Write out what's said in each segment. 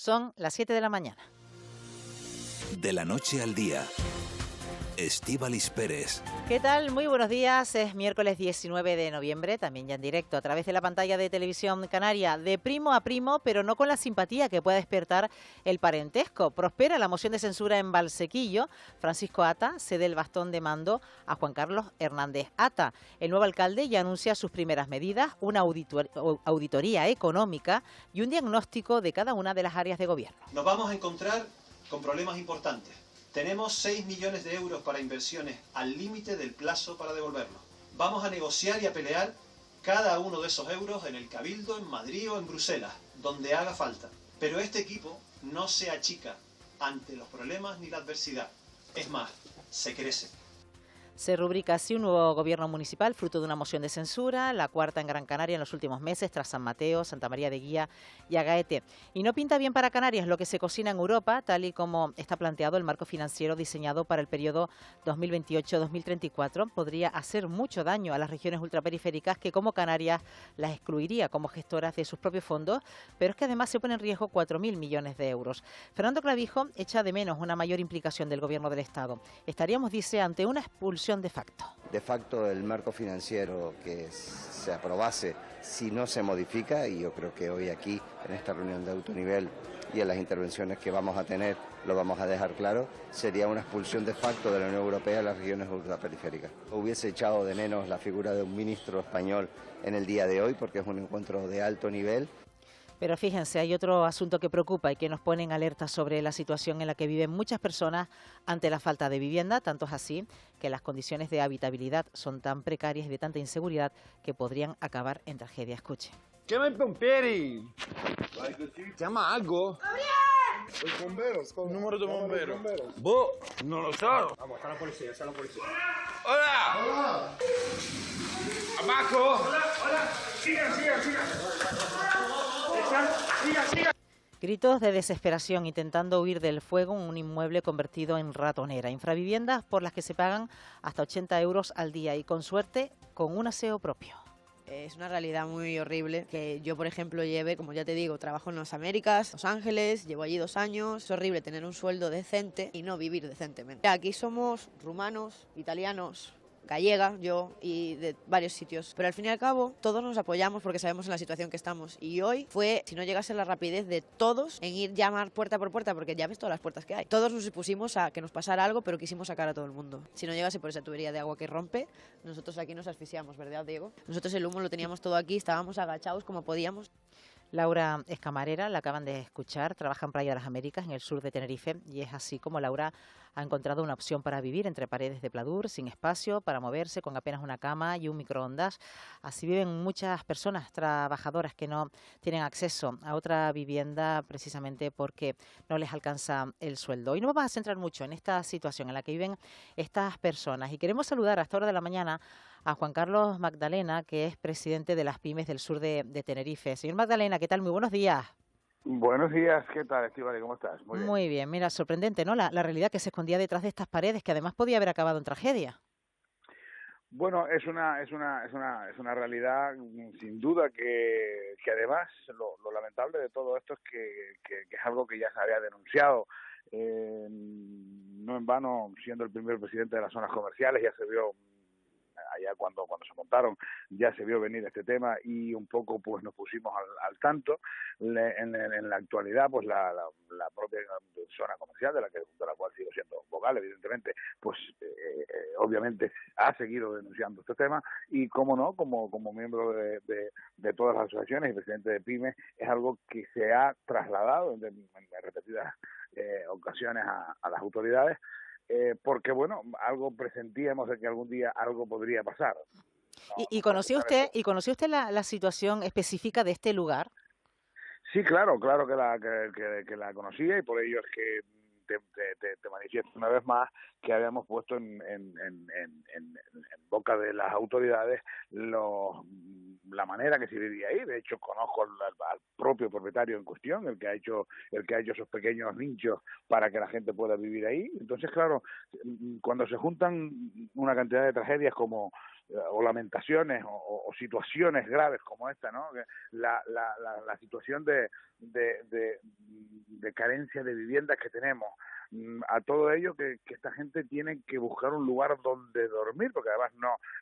Son las 7 de la mañana. De la noche al día, Estíbaliz Pérez. ¿Qué tal? Muy buenos días. Es miércoles 19 de noviembre, también ya en directo a través de la pantalla de Televisión Canaria, de primo a primo, pero no con la simpatía que pueda despertar el parentesco. Prospera la moción de censura en Valsequillo. Francisco Ata cede el bastón de mando a Juan Carlos Hernández Ata. El nuevo alcalde ya anuncia sus primeras medidas, una auditoría económica y un diagnóstico de cada una de las áreas de gobierno. Nos vamos a encontrar con problemas importantes. Tenemos 6 millones de euros para inversiones al límite del plazo para devolverlos. Vamos a negociar y a pelear cada uno de esos euros en el Cabildo, en Madrid o en Bruselas, donde haga falta. Pero este equipo no se achica ante los problemas ni la adversidad. Es más, se crece. Se rubrica así un nuevo gobierno municipal fruto de una moción de censura, la cuarta en Gran Canaria en los últimos meses, tras San Mateo, Santa María de Guía y Agaete. Y no pinta bien para Canarias lo que se cocina en Europa, tal y como está planteado el marco financiero diseñado para el periodo 2028-2034. Podría hacer mucho daño a las regiones ultraperiféricas, que como Canarias las excluiría como gestoras de sus propios fondos, pero es que además se pone en riesgo 4.000 millones de euros. Fernando Clavijo echa de menos una mayor implicación del Gobierno del Estado. Estaríamos, dice, ante una expulsión de facto. De facto, el marco financiero que se aprobase, si no se modifica, y yo creo que hoy aquí, en esta reunión de alto nivel y en las intervenciones que vamos a tener, lo vamos a dejar claro, sería una expulsión de facto de la Unión Europea a las regiones ultraperiféricas. Hubiese echado de menos la figura de un ministro español en el día de hoy, porque es un encuentro de alto nivel. Pero fíjense, hay otro asunto que preocupa y que nos pone en alerta sobre la situación en la que viven muchas personas ante la falta de vivienda. Tanto es así que las condiciones de habitabilidad son tan precarias y de tanta inseguridad que podrían acabar en tragedia. Escuche. Chiama i pompieri! Chiama algo? Los bomberos, Il numero dei bomberi. bomberos. Boh, non lo so. Vamos, está la policía, está la policía. Hola! Hola. Abaco! Hola. Sigan. Sigan. Gritos de desesperación intentando huir del fuego en un inmueble convertido en ratonera. Infraviviendas por las que se pagan hasta 80 euros al día y, con suerte, con un aseo propio. Es una realidad muy horrible que yo, por ejemplo, lleve, como ya te digo, trabajo en las Américas, Los Ángeles, llevo allí 2 años. Es horrible tener un sueldo decente y no vivir decentemente. Aquí somos rumanos, italianos, gallega, yo, y de varios sitios. Pero al fin y al cabo, todos nos apoyamos porque sabemos en la situación que estamos. Y hoy fue, si no llegase la rapidez de todos en ir llamar puerta por puerta, porque ya ves todas las puertas que hay. Todos nos expusimos a que nos pasara algo, pero quisimos sacar a todo el mundo. Si no llegase por esa tubería de agua que rompe, nosotros aquí nos asfixiamos, ¿verdad, Diego? Nosotros el humo lo teníamos todo aquí, estábamos agachados como podíamos. Laura es camarera, la acaban de escuchar, trabaja en Playa de las Américas, en el sur de Tenerife, y es así como Laura ha encontrado una opción para vivir entre paredes de pladur, sin espacio para moverse, con apenas una cama y un microondas. Así viven muchas personas trabajadoras que no tienen acceso a otra vivienda precisamente porque no les alcanza el sueldo. Y no vamos a centrar mucho en esta situación en la que viven estas personas. Y queremos saludar a esta hora de la mañana a Juan Carlos Magdalena, que es presidente de las pymes del sur de Tenerife. Señor Magdalena, ¿qué tal? Muy buenos días. Buenos días, ¿qué tal, Estíbaliz? ¿Cómo estás? Muy bien, mira, sorprendente, ¿no? La realidad que se escondía detrás de estas paredes, que además podía haber acabado en tragedia. Bueno, es una realidad sin duda que además lo lamentable de todo esto es que es algo que ya se había denunciado. No en vano, siendo el primer presidente de las zonas comerciales, ya se vio allá cuando se montaron, ya se vio venir este tema y un poco pues nos pusimos al tanto. En la actualidad, pues la propia zona comercial de la cual sigo siendo vocal, evidentemente, pues obviamente ha seguido denunciando este tema y, como no, como miembro de todas las asociaciones y presidente de PYME, es algo que se ha trasladado en repetidas ocasiones a las autoridades. Porque, bueno, algo presentíamos de que algún día algo podría pasar. ¿Y conoció usted la situación específica de este lugar? Sí, claro que la conocía, y por ello es que te manifiesto una vez más que habíamos puesto en boca de las autoridades la manera que se vivía ahí. De hecho, conozco al propio propietario en cuestión, el que ha hecho esos pequeños nichos para que la gente pueda vivir ahí. Entonces, claro, cuando se juntan una cantidad de tragedias como o lamentaciones o situaciones graves como esta, ¿no? La situación de carencia de viviendas que tenemos, a todo ello que esta gente tiene que buscar un lugar donde dormir, porque además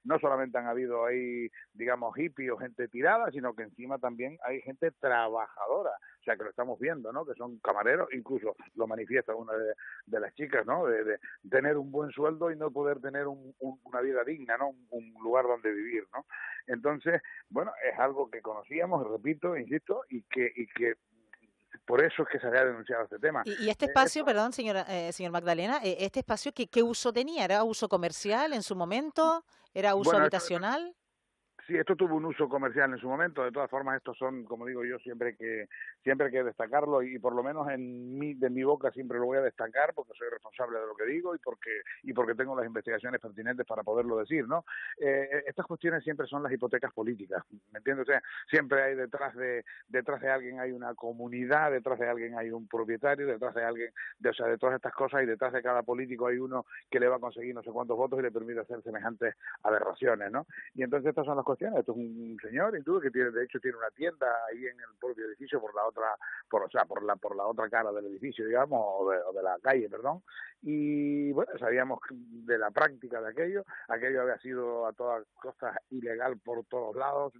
no solamente han habido ahí, digamos, hippies o gente tirada, sino que encima también hay gente trabajadora, o sea, que lo estamos viendo, ¿no? Que son camareros, incluso lo manifiesta una de las chicas, ¿no? De tener un buen sueldo y no poder tener una vida digna, ¿no? Un lugar donde vivir, ¿no? Entonces, bueno, es algo que conocíamos, repito, insisto, y que por eso es que se había denunciado este tema. Y este espacio, perdón, señor Magdalena, este espacio, ¿qué uso tenía? ¿Era uso comercial en su momento? ¿Era uso habitacional? Sí, esto tuvo un uso comercial en su momento. De todas formas, estos son, como digo yo, siempre hay que destacarlo, y por lo menos de mi boca siempre lo voy a destacar, porque soy responsable de lo que digo y porque tengo las investigaciones pertinentes para poderlo decir, ¿no? Estas cuestiones siempre son las hipotecas políticas, ¿me entiendes? O sea, siempre hay detrás de alguien hay una comunidad, detrás de alguien hay un propietario, detrás de alguien, o sea, de todas estas cosas, y detrás de cada político hay uno que le va a conseguir no sé cuántos votos y le permite hacer semejantes aberraciones, ¿no? Y entonces estas son las cuestiones. Esto es un señor hindú que de hecho tiene una tienda ahí en el propio edificio por la otra cara del edificio, digamos, o de la calle, perdón. Y bueno, sabíamos de la práctica de aquello había sido a todas costas ilegal por todos lados.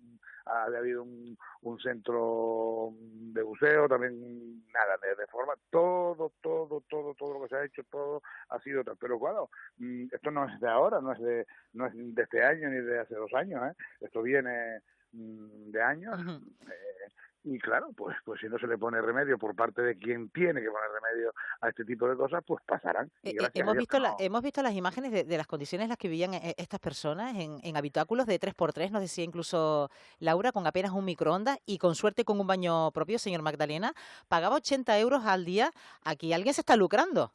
Había habido un centro de buceo, también nada, de forma, todo lo que se ha hecho, todo ha sido tal. Pero claro, esto no es de ahora, no es de este año ni de hace 2 años, esto viene de años. Y claro, pues si no se le pone remedio por parte de quien tiene que poner remedio a este tipo de cosas, pues pasarán. Y hemos visto las imágenes de las condiciones en las que vivían estas personas en habitáculos de 3x3, nos decía incluso Laura, con apenas un microondas y con suerte con un baño propio, señor Magdalena. Pagaba 80 euros al día. Aquí alguien se está lucrando.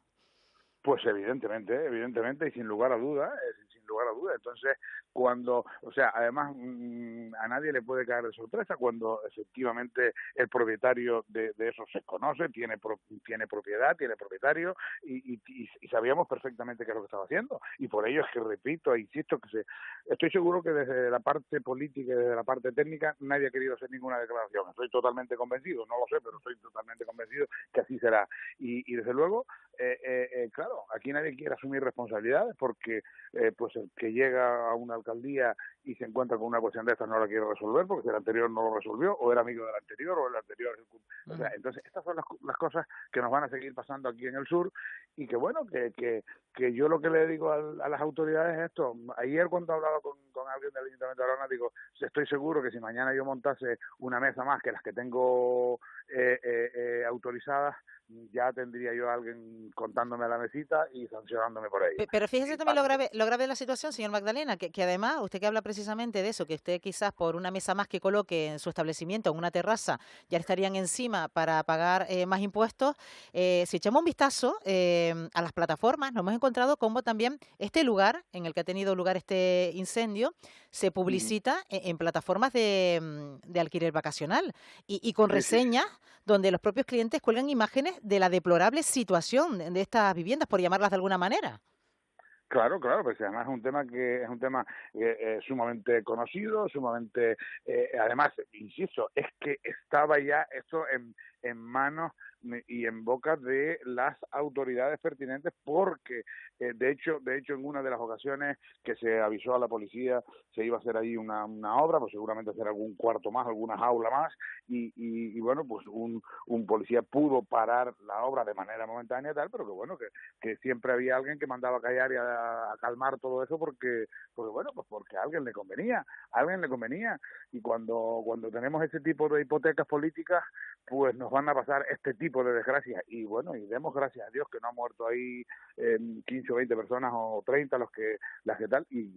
Pues evidentemente, y sin lugar a dudas. Entonces, además a nadie le puede caer de sorpresa cuando efectivamente el propietario de eso se conoce, tiene propiedad, tiene propietario, y sabíamos perfectamente qué es lo que estaba haciendo. Y por ello es que repito e insisto estoy seguro que desde la parte política y desde la parte técnica nadie ha querido hacer ninguna declaración. Estoy totalmente convencido, no lo sé, pero estoy totalmente convencido que así será. Y desde luego, claro, aquí nadie quiere asumir responsabilidades, porque pues el que llega a una alcaldía y se encuentra con una cuestión de estas no la quiere resolver, porque si el anterior no lo resolvió, o era amigo del anterior, o el anterior... O sea, entonces estas son las cosas que nos van a seguir pasando aquí en el sur, y que bueno, que yo lo que le digo a las autoridades es esto. Ayer cuando hablaba con alguien del Ayuntamiento de Arona, digo, estoy seguro que si mañana yo montase una mesa más que las que tengo autorizadas, ya tendría yo a alguien contándome a la mesita y sancionándome por ello. Pero fíjese también lo grave de la situación, señor Magdalena, que además, usted que habla precisamente de eso, que usted quizás por una mesa más que coloque en su establecimiento, en una terraza, ya estarían encima para pagar más impuestos. Si echamos un vistazo a las plataformas, nos hemos encontrado cómo también este lugar, en el que ha tenido lugar este incendio, se publicita en plataformas de alquiler vacacional y con reseñas donde los propios clientes cuelgan imágenes de la deplorable situación de estas viviendas, por llamarlas de alguna manera. Claro, pues además es un tema sumamente conocido, sumamente, además, insisto, es que estaba ya esto en manos y en boca de las autoridades pertinentes, porque de hecho en una de las ocasiones que se avisó a la policía se iba a hacer ahí una obra, pues seguramente hacer algún cuarto más, alguna jaula más, y bueno, pues un policía pudo parar la obra de manera momentánea y tal, pero que bueno, que siempre había alguien que mandaba a callar y a calmar todo eso, porque bueno, pues porque a alguien le convenía, y cuando tenemos este tipo de hipotecas políticas, pues nos van a pasar este tipo de desgracias. Y bueno, y demos gracias a Dios que no han muerto ahí 15 o 20 personas o 30 las que tal, y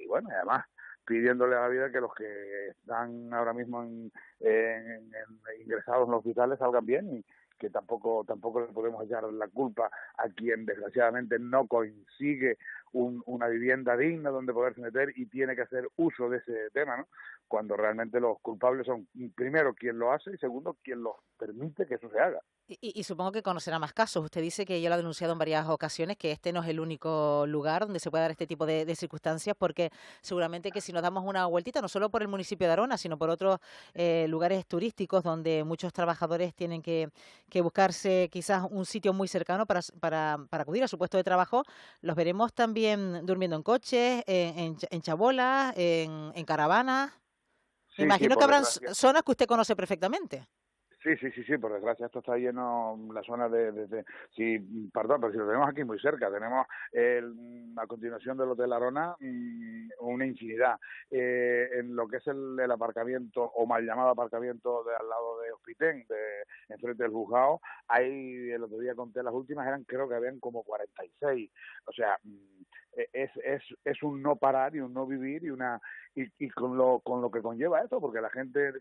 bueno, además pidiéndole a la vida que los que están ahora mismo ingresados en los hospitales salgan bien, y que tampoco le podemos echar la culpa a quien desgraciadamente no consigue una vivienda digna donde poderse meter y tiene que hacer uso de ese tema, ¿no? Cuando realmente los culpables son, primero, quien lo hace, y segundo, quien los permite que eso se haga. Y supongo que conocerá más casos. Usted dice que ya lo ha denunciado en varias ocasiones, que este no es el único lugar donde se puede dar este tipo de circunstancias, porque seguramente que si nos damos una vueltita, no solo por el municipio de Arona, sino por otros lugares turísticos donde muchos trabajadores tienen que que buscarse quizás un sitio muy cercano para acudir a su puesto de trabajo, los veremos también durmiendo en coches, en chabolas, en caravanas. Me Sí, imagino que por habrán desgracia. zonas que usted conoce perfectamente. Sí, por desgracia esto está lleno, la zona sí, perdón, pero si lo tenemos aquí muy cerca, tenemos a continuación del Hotel Arona una infinidad. En lo que es el aparcamiento, o mal llamado aparcamiento de al lado de Hospitén, enfrente del juzgado, ahí el otro día conté las últimas, creo que habían como 46. O sea, es un no parar y un no vivir y con lo que conlleva esto, porque la gente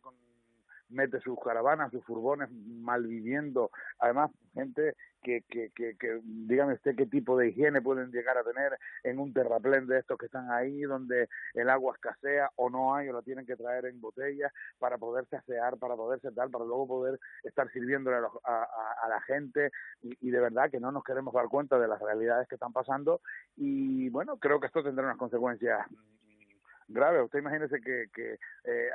mete sus caravanas, sus furgones malviviendo, además gente que dígame usted qué tipo de higiene pueden llegar a tener en un terraplén de estos que están ahí, donde el agua escasea o no hay, o la tienen que traer en botellas para poderse asear, para poderse tal, para luego poder estar sirviéndole a la gente, y de verdad que no nos queremos dar cuenta de las realidades que están pasando, y bueno, creo que esto tendrá unas consecuencias grave. Usted imagínese que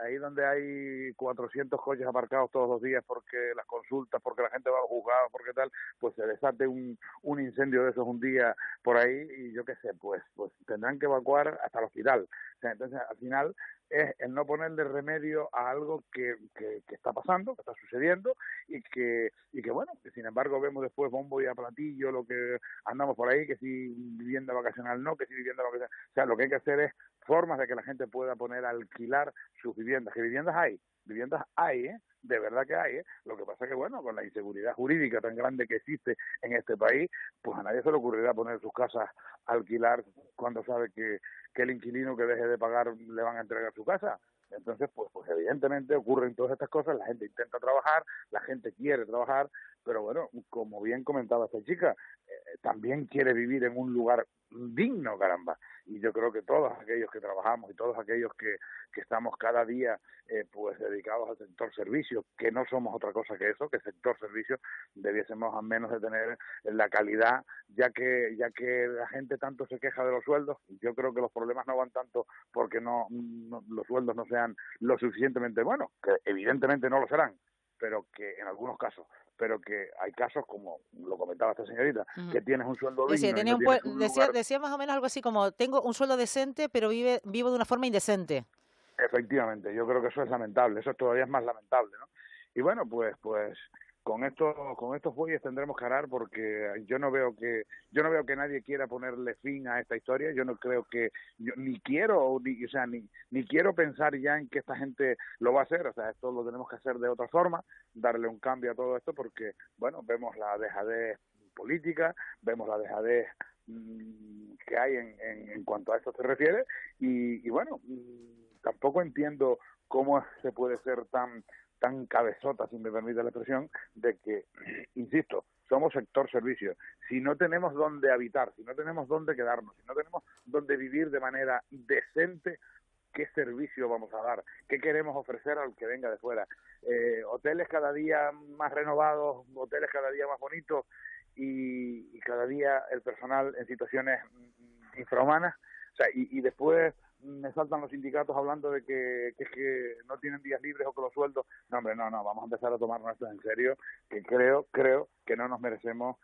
ahí donde hay 400 coches aparcados todos los días porque las consultas, porque la gente va a juzgar, porque tal, pues se desate un incendio de esos un día por ahí y yo qué sé, pues tendrán que evacuar hasta el hospital. O sea, entonces, al final, es el no ponerle remedio a algo que está pasando, que está sucediendo y que bueno, que sin embargo vemos después bombo y a platillo lo que andamos por ahí, que si vivienda vacacional no, que si vivienda vacacional. O sea, lo que hay que hacer es formas de que la gente pueda poner a alquilar sus viviendas, que viviendas hay, de verdad que hay, Lo que pasa es que, bueno, con la inseguridad jurídica tan grande que existe en este país, pues a nadie se le ocurrirá poner sus casas a alquilar cuando sabe que el inquilino que deje de pagar le van a entregar su casa. Entonces, pues evidentemente ocurren todas estas cosas, la gente intenta trabajar, la gente quiere trabajar, pero bueno, como bien comentaba esta chica, también quiere vivir en un lugar digno, caramba. Y yo creo que todos aquellos que trabajamos y todos aquellos que estamos cada día pues dedicados al sector servicios, que no somos otra cosa que eso, que el sector servicios, debiésemos al menos de tener la calidad, ya que la gente tanto se queja de los sueldos. Yo creo que los problemas no van tanto porque no los sueldos no sean lo suficientemente buenos, que evidentemente no lo serán, pero que en algunos casos, pero que hay casos, como lo comentaba esta señorita, que tienes un sueldo digno y no tienes un lugar... Decía más o menos algo así como, tengo un sueldo decente, pero vivo de una forma indecente. Efectivamente, yo creo que eso es lamentable, eso todavía es más lamentable, ¿no? Y bueno, pues con estos bueyes tendremos que arar, porque yo no veo que nadie quiera ponerle fin a esta historia. Yo no creo que ni quiero pensar ya en que esta gente lo va a hacer. O sea, esto lo tenemos que hacer de otra forma, darle un cambio a todo esto, porque bueno, vemos la dejadez política, vemos la dejadez que hay en cuanto a esto se refiere, y bueno, tampoco entiendo cómo se puede ser tan cabezota, si me permite la expresión, de que, insisto, somos sector servicio. Si no tenemos dónde habitar, si no tenemos dónde quedarnos, si no tenemos dónde vivir de manera decente, ¿qué servicio vamos a dar? ¿Qué queremos ofrecer al que venga de fuera? Hoteles cada día más renovados, hoteles cada día más bonitos y cada día el personal en situaciones infrahumanas. O sea, y después me saltan los sindicatos hablando de que no tienen días libres o que los sueldos... No, hombre, no, vamos a empezar a tomarnos esto en serio, que creo que no nos merecemos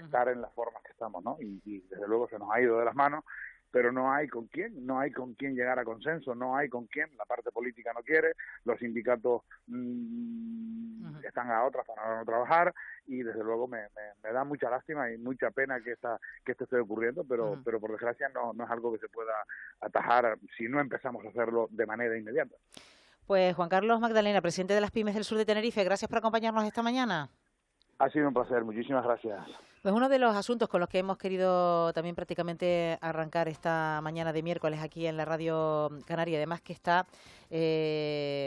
estar en las formas que estamos, ¿no? Y desde luego se nos ha ido de las manos, pero no hay con quién llegar a consenso, no hay con quién, la parte política no quiere, los sindicatos están a otras para no trabajar, y desde luego me da mucha lástima y mucha pena que esto esté ocurriendo, pero por desgracia no es algo que se pueda atajar si no empezamos a hacerlo de manera inmediata. Pues Juan Carlos Magdalena, presidente de las Pymes del Sur de Tenerife, gracias por acompañarnos esta mañana. Ha sido un placer, muchísimas gracias. Pues uno de los asuntos con los que hemos querido también prácticamente arrancar esta mañana de miércoles aquí en la Radio Canaria, además que está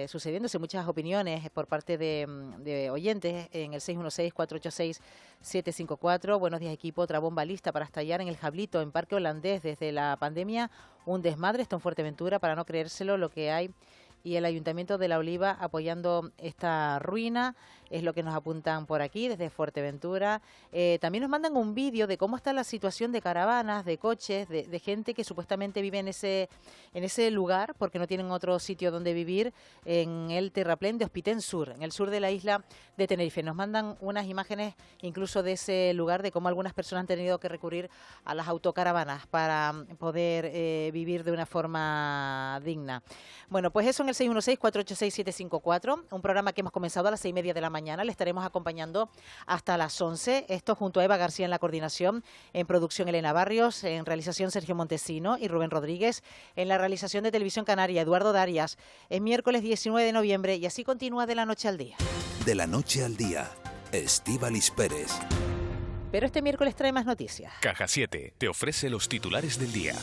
sucediéndose muchas opiniones por parte de oyentes en el 616-486-754. Buenos días, equipo. Otra bomba lista para estallar en el Jablito, en Parque Holandés. Desde la pandemia, un desmadre. Está en Fuerteventura, para no creérselo lo que hay y el Ayuntamiento de La Oliva apoyando esta ruina, es lo que nos apuntan por aquí desde Fuerteventura. También nos mandan un vídeo de cómo está la situación de caravanas, de coches, de gente que supuestamente vive en ese lugar porque no tienen otro sitio donde vivir, en el terraplén de Hospitén Sur, en el sur de la isla de Tenerife. Nos mandan unas imágenes incluso de ese lugar, de cómo algunas personas han tenido que recurrir a las autocaravanas para poder vivir de una forma digna. Bueno, pues eso en el 616-486-754, un programa que hemos comenzado a las 6:30 de la mañana. Le estaremos acompañando hasta las 11. Esto junto a Eva García en la coordinación, en producción Elena Barrios, en realización Sergio Montesino y Rubén Rodríguez, en la realización de Televisión Canaria Eduardo Darias. Es miércoles 19 de noviembre y así continúa De la Noche al Día. De la Noche al Día, Estíbaliz Pérez. Pero este miércoles trae más noticias. Caja 7 te ofrece los titulares del día.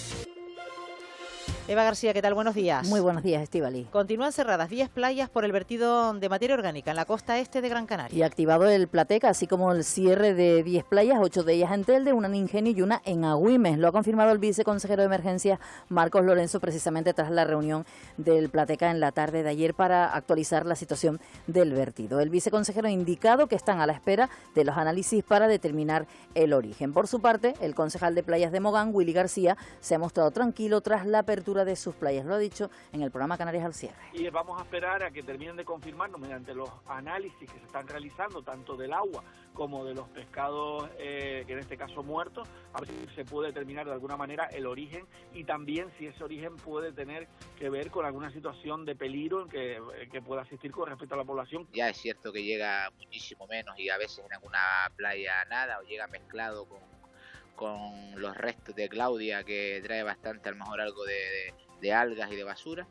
Eva García, ¿qué tal? Buenos días. Muy buenos días, Estíbaliz. Continúan cerradas 10 playas por el vertido de materia orgánica en la costa este de Gran Canaria. Y activado el Plateca, así como el cierre de 10 playas, 8 de ellas en Telde, una en Ingenio y una en Agüimes. Lo ha confirmado el viceconsejero de Emergencias, Marcos Lorenzo, precisamente tras la reunión del Plateca en la tarde de ayer para actualizar la situación del vertido. El viceconsejero ha indicado que están a la espera de los análisis para determinar el origen. Por su parte, el concejal de Playas de Mogán, Willy García, se ha mostrado tranquilo tras la apertura de sus playas. Lo ha dicho en el programa Canarias al cierre. Y vamos a esperar a que terminen de confirmarnos mediante los análisis que se están realizando, tanto del agua como de los pescados, que en este caso muertos, a ver si se puede determinar de alguna manera el origen y también si ese origen puede tener que ver con alguna situación de peligro que pueda existir con respecto a la población. Ya es cierto que llega muchísimo menos y a veces en alguna playa nada, o llega mezclado con los restos de Claudia, que trae bastante, a lo mejor algo de algas y de basura,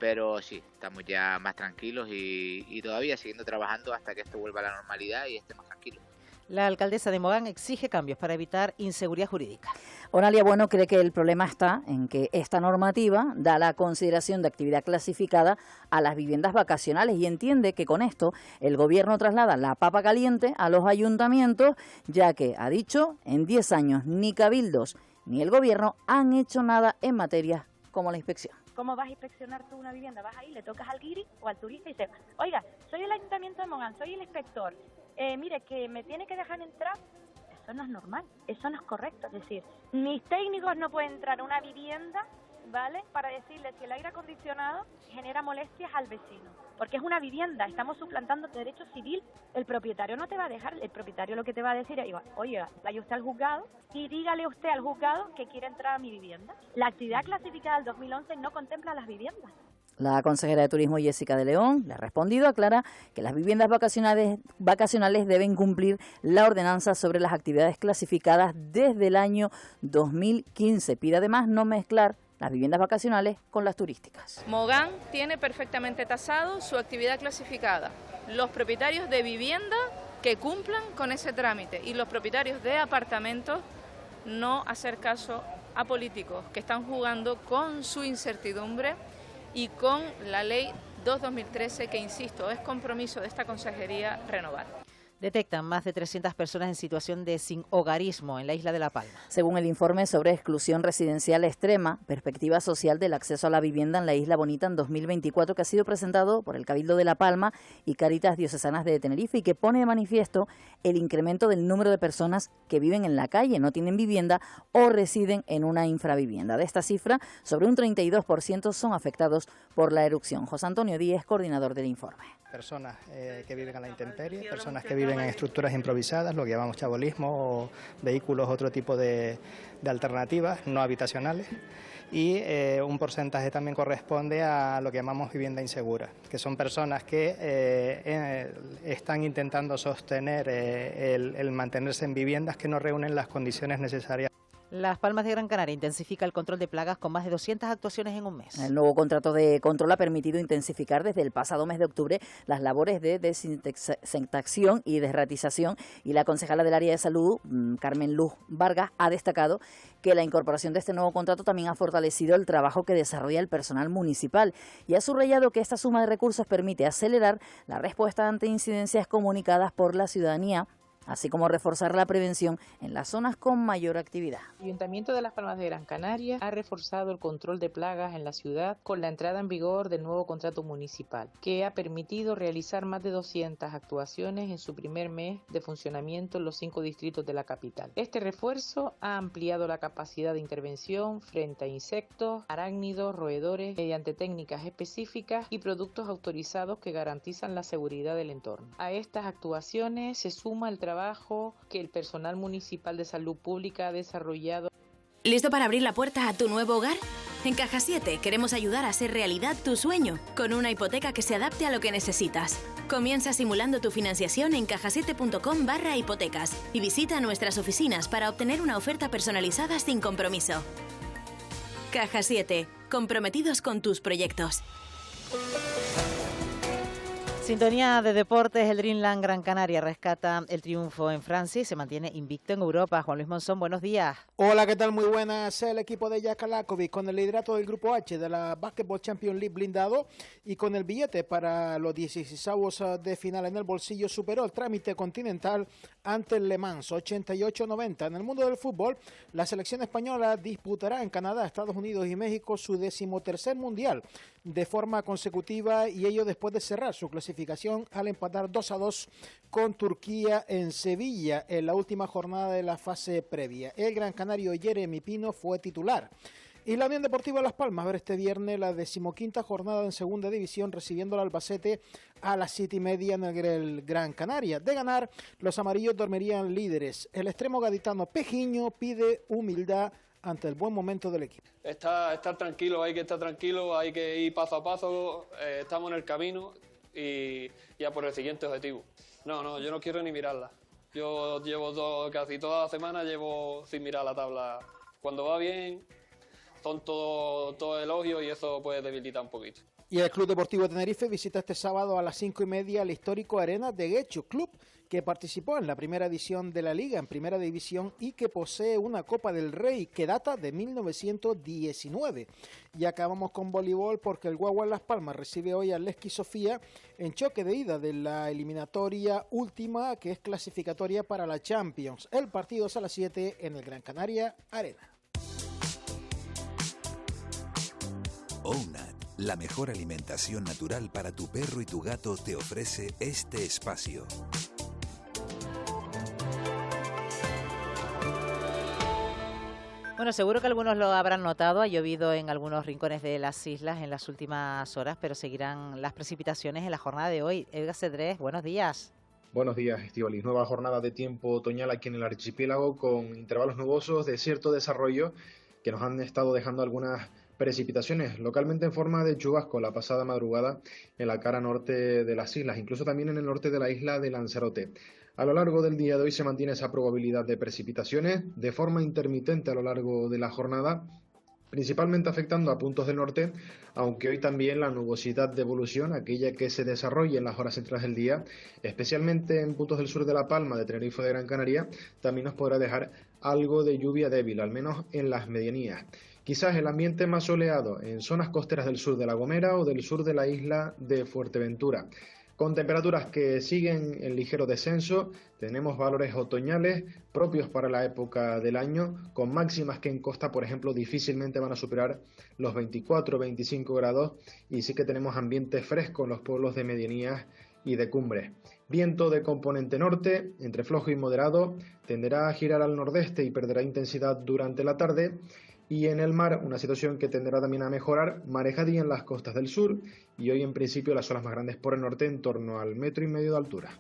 pero sí, estamos ya más tranquilos y todavía siguiendo trabajando hasta que esto vuelva a la normalidad y estemos tranquilos. La alcaldesa de Mogán exige cambios para evitar inseguridad jurídica. Onalia Bueno cree que el problema está en que esta normativa da la consideración de actividad clasificada a las viviendas vacacionales y entiende que con esto el gobierno traslada la papa caliente a los ayuntamientos, ya que, ha dicho, en 10 años ni cabildos ni el gobierno han hecho nada en materias como la inspección. ¿Cómo vas a inspeccionar tú una vivienda? Vas ahí, le tocas al guiri o al turista y dices, oiga, soy el ayuntamiento de Mogán, soy el inspector, mire, que me tiene que dejar entrar. Eso no es normal, eso no es correcto. Es decir, mis técnicos no pueden entrar a una vivienda, ¿vale?, para decirle si el aire acondicionado genera molestias al vecino. Porque es una vivienda, estamos suplantando derecho civil. El propietario no te va a dejar, el propietario lo que te va a decir es, oiga, vaya usted al juzgado y dígale usted al juzgado que quiere entrar a mi vivienda. La actividad clasificada del 2011 no contempla las viviendas. La consejera de Turismo, Jessica de León, le ha respondido, aclara que las viviendas vacacionales deben cumplir la ordenanza sobre las actividades clasificadas desde el año 2015. Pide además no mezclar las viviendas vacacionales con las turísticas. Mogán tiene perfectamente tasado su actividad clasificada. Los propietarios de vivienda que cumplan con ese trámite y los propietarios de apartamentos no hacer caso a políticos que están jugando con su incertidumbre y con la ley 2/2013 que, insisto, es compromiso de esta consejería renovar. Detectan más de 300 personas en situación de sinhogarismo en la isla de La Palma. Según el informe sobre exclusión residencial extrema, perspectiva social del acceso a la vivienda en la Isla Bonita en 2024, que ha sido presentado por el Cabildo de La Palma y Cáritas Diocesanas de Tenerife y que pone de manifiesto el incremento del número de personas que viven en la calle, no tienen vivienda o residen en una infravivienda. De esta cifra, sobre un 32% son afectados por la erupción. José Antonio Díez, coordinador del informe. Personas que viven a la intemperie, personas que viven en estructuras improvisadas, lo que llamamos chabolismo, o vehículos, otro tipo de alternativas no habitacionales, y un porcentaje también corresponde a lo que llamamos vivienda insegura, que son personas que están intentando sostener el mantenerse en viviendas que no reúnen las condiciones necesarias. Las Palmas de Gran Canaria intensifica el control de plagas con más de 200 actuaciones en un mes. El nuevo contrato de control ha permitido intensificar desde el pasado mes de octubre las labores de desinfección y desratización, y la concejala del área de salud, Carmen Luz Vargas, ha destacado que la incorporación de este nuevo contrato también ha fortalecido el trabajo que desarrolla el personal municipal y ha subrayado que esta suma de recursos permite acelerar la respuesta ante incidencias comunicadas por la ciudadanía así como reforzar la prevención en las zonas con mayor actividad. El Ayuntamiento de Las Palmas de Gran Canaria ha reforzado el control de plagas en la ciudad con la entrada en vigor del nuevo contrato municipal, que ha permitido realizar más de 200 actuaciones en su primer mes de funcionamiento en los 5 distritos de la capital. Este refuerzo ha ampliado la capacidad de intervención frente a insectos, arácnidos, roedores, mediante técnicas específicas y productos autorizados que garantizan la seguridad del entorno. A estas actuaciones se suma el trabajo que el personal municipal de salud pública ha desarrollado. ¿Listo para abrir la puerta a tu nuevo hogar? En Caja 7 queremos ayudar a hacer realidad tu sueño con una hipoteca que se adapte a lo que necesitas. Comienza simulando tu financiación en cajasiete.com/hipotecas y visita nuestras oficinas para obtener una oferta personalizada sin compromiso. Caja 7, comprometidos con tus proyectos. Sintonía de deportes, el Dreamland Gran Canaria rescata el triunfo en Francia y se mantiene invicto en Europa. Juan Luis Monzón, buenos días. Hola, ¿qué tal? Muy buenas. El equipo de Jack Alakovic con el liderato del Grupo H de la Basketball Champions League blindado y con el billete para los 16avos de final en el bolsillo superó el trámite continental ante el Le Mans 88-90. En el mundo del fútbol, la selección española disputará en Canadá, Estados Unidos y México su 13º mundial de forma consecutiva y ello después de cerrar su clasificación al empatar 2-2 con Turquía en Sevilla en la última jornada de la fase previa. El gran canario Jeremy Pino fue titular. Y la Unión Deportiva Las Palmas ver este viernes la 15ª jornada en segunda división recibiendo al Albacete a las 7:30 en el Gran Canaria. De ganar, los amarillos dormirían líderes. El extremo gaditano Pejiño pide humildad ante el buen momento del equipo. Estar tranquilo, hay que estar tranquilo, hay que ir paso a paso, estamos en el camino y ya por el siguiente objetivo. No, yo no quiero ni mirarla. Yo llevo casi toda la semana llevo sin mirar la tabla. Cuando va bien son todo elogios y eso puede debilitar un poquito. Y el Club Deportivo Tenerife visita este sábado a las 5:30 el histórico Arena de Guecho, club que participó en la primera edición de la Liga en Primera División y que posee una Copa del Rey que data de 1919. Y acabamos con voleibol porque el Guagua Las Palmas recibe hoy al Levski Sofía en choque de ida de la eliminatoria última que es clasificatoria para la Champions. El partido es a las 7 en el Gran Canaria Arena. OUNAT, la mejor alimentación natural para tu perro y tu gato, te ofrece este espacio. Bueno, seguro que algunos lo habrán notado, ha llovido en algunos rincones de las islas en las últimas horas, pero seguirán las precipitaciones en la jornada de hoy. Edgar Cedrés, buenos días. Buenos días, Estíbaliz. Nueva jornada de tiempo otoñal aquí en el archipiélago con intervalos nubosos de cierto desarrollo que nos han estado dejando algunas precipitaciones localmente en forma de chubasco la pasada madrugada en la cara norte de las islas, incluso también en el norte de la isla de Lanzarote. A lo largo del día de hoy se mantiene esa probabilidad de precipitaciones de forma intermitente a lo largo de la jornada, principalmente afectando a puntos del norte, aunque hoy también la nubosidad de evolución, aquella que se desarrolla en las horas centrales del día, especialmente en puntos del sur de La Palma, de Tenerife y de Gran Canaria, también nos podrá dejar algo de lluvia débil, al menos en las medianías. Quizás el ambiente más soleado en zonas costeras del sur de La Gomera o del sur de la isla de Fuerteventura. Con temperaturas que siguen en ligero descenso, tenemos valores otoñales propios para la época del año, con máximas que en costa, por ejemplo, difícilmente van a superar los 24-25 grados y sí que tenemos ambiente fresco en los pueblos de medianías y de cumbres. Viento de componente norte, entre flojo y moderado, tenderá a girar al nordeste y perderá intensidad durante la tarde. Y en el mar, una situación que tenderá también a mejorar, marejadía en las costas del sur y hoy en principio las olas más grandes por el norte en torno al 1,5 metros de altura.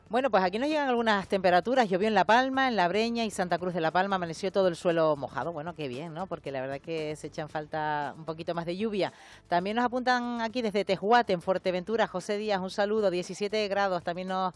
Bueno, pues aquí nos llegan algunas temperaturas. Llovió en La Palma, en La Breña y Santa Cruz de La Palma. Amaneció todo el suelo mojado. Bueno, qué bien, ¿no? Porque la verdad que se echan falta un poquito más de lluvia. También nos apuntan aquí desde Tejuate, en Fuerteventura. José Díaz, un saludo. 17 grados. También nos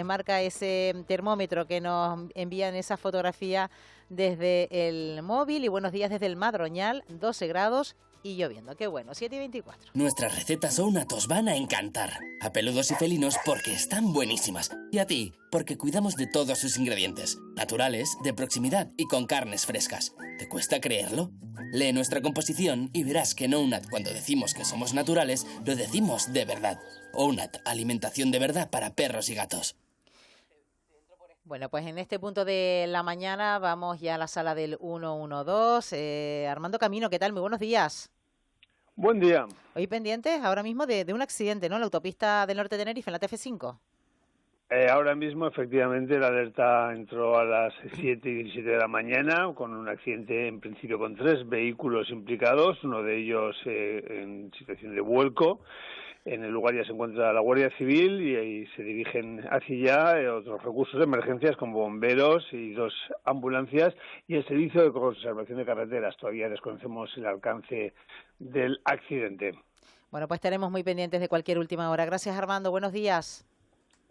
marca ese termómetro que nos envían esa fotografía desde el móvil. Y buenos días desde el Madroñal, 12 grados. Y lloviendo, qué bueno, 7:24. Nuestras recetas OUNAT os van a encantar. A peludos y felinos porque están buenísimas. Y a ti, porque cuidamos de todos sus ingredientes. Naturales, de proximidad y con carnes frescas. ¿Te cuesta creerlo? Lee nuestra composición y verás que en OUNAT, cuando decimos que somos naturales, lo decimos de verdad. OUNAT, alimentación de verdad para perros y gatos. Bueno, pues en este punto de la mañana vamos ya a la sala del 112. Armando Camino, ¿qué tal? Muy buenos días. Buen día. Hoy pendientes ahora mismo de un accidente, ¿no? En la autopista del norte de Tenerife, en la TF5. Ahora mismo, efectivamente, la alerta entró a las 7:17 de la mañana con un accidente, en principio, con 3 vehículos implicados, uno de ellos en situación de vuelco. En el lugar ya se encuentra la Guardia Civil y ahí se dirigen hacia allá otros recursos de emergencias como bomberos y 2 ambulancias y el servicio de conservación de carreteras. Todavía desconocemos el alcance del accidente. Bueno, pues estaremos muy pendientes de cualquier última hora. Gracias, Armando. Buenos días.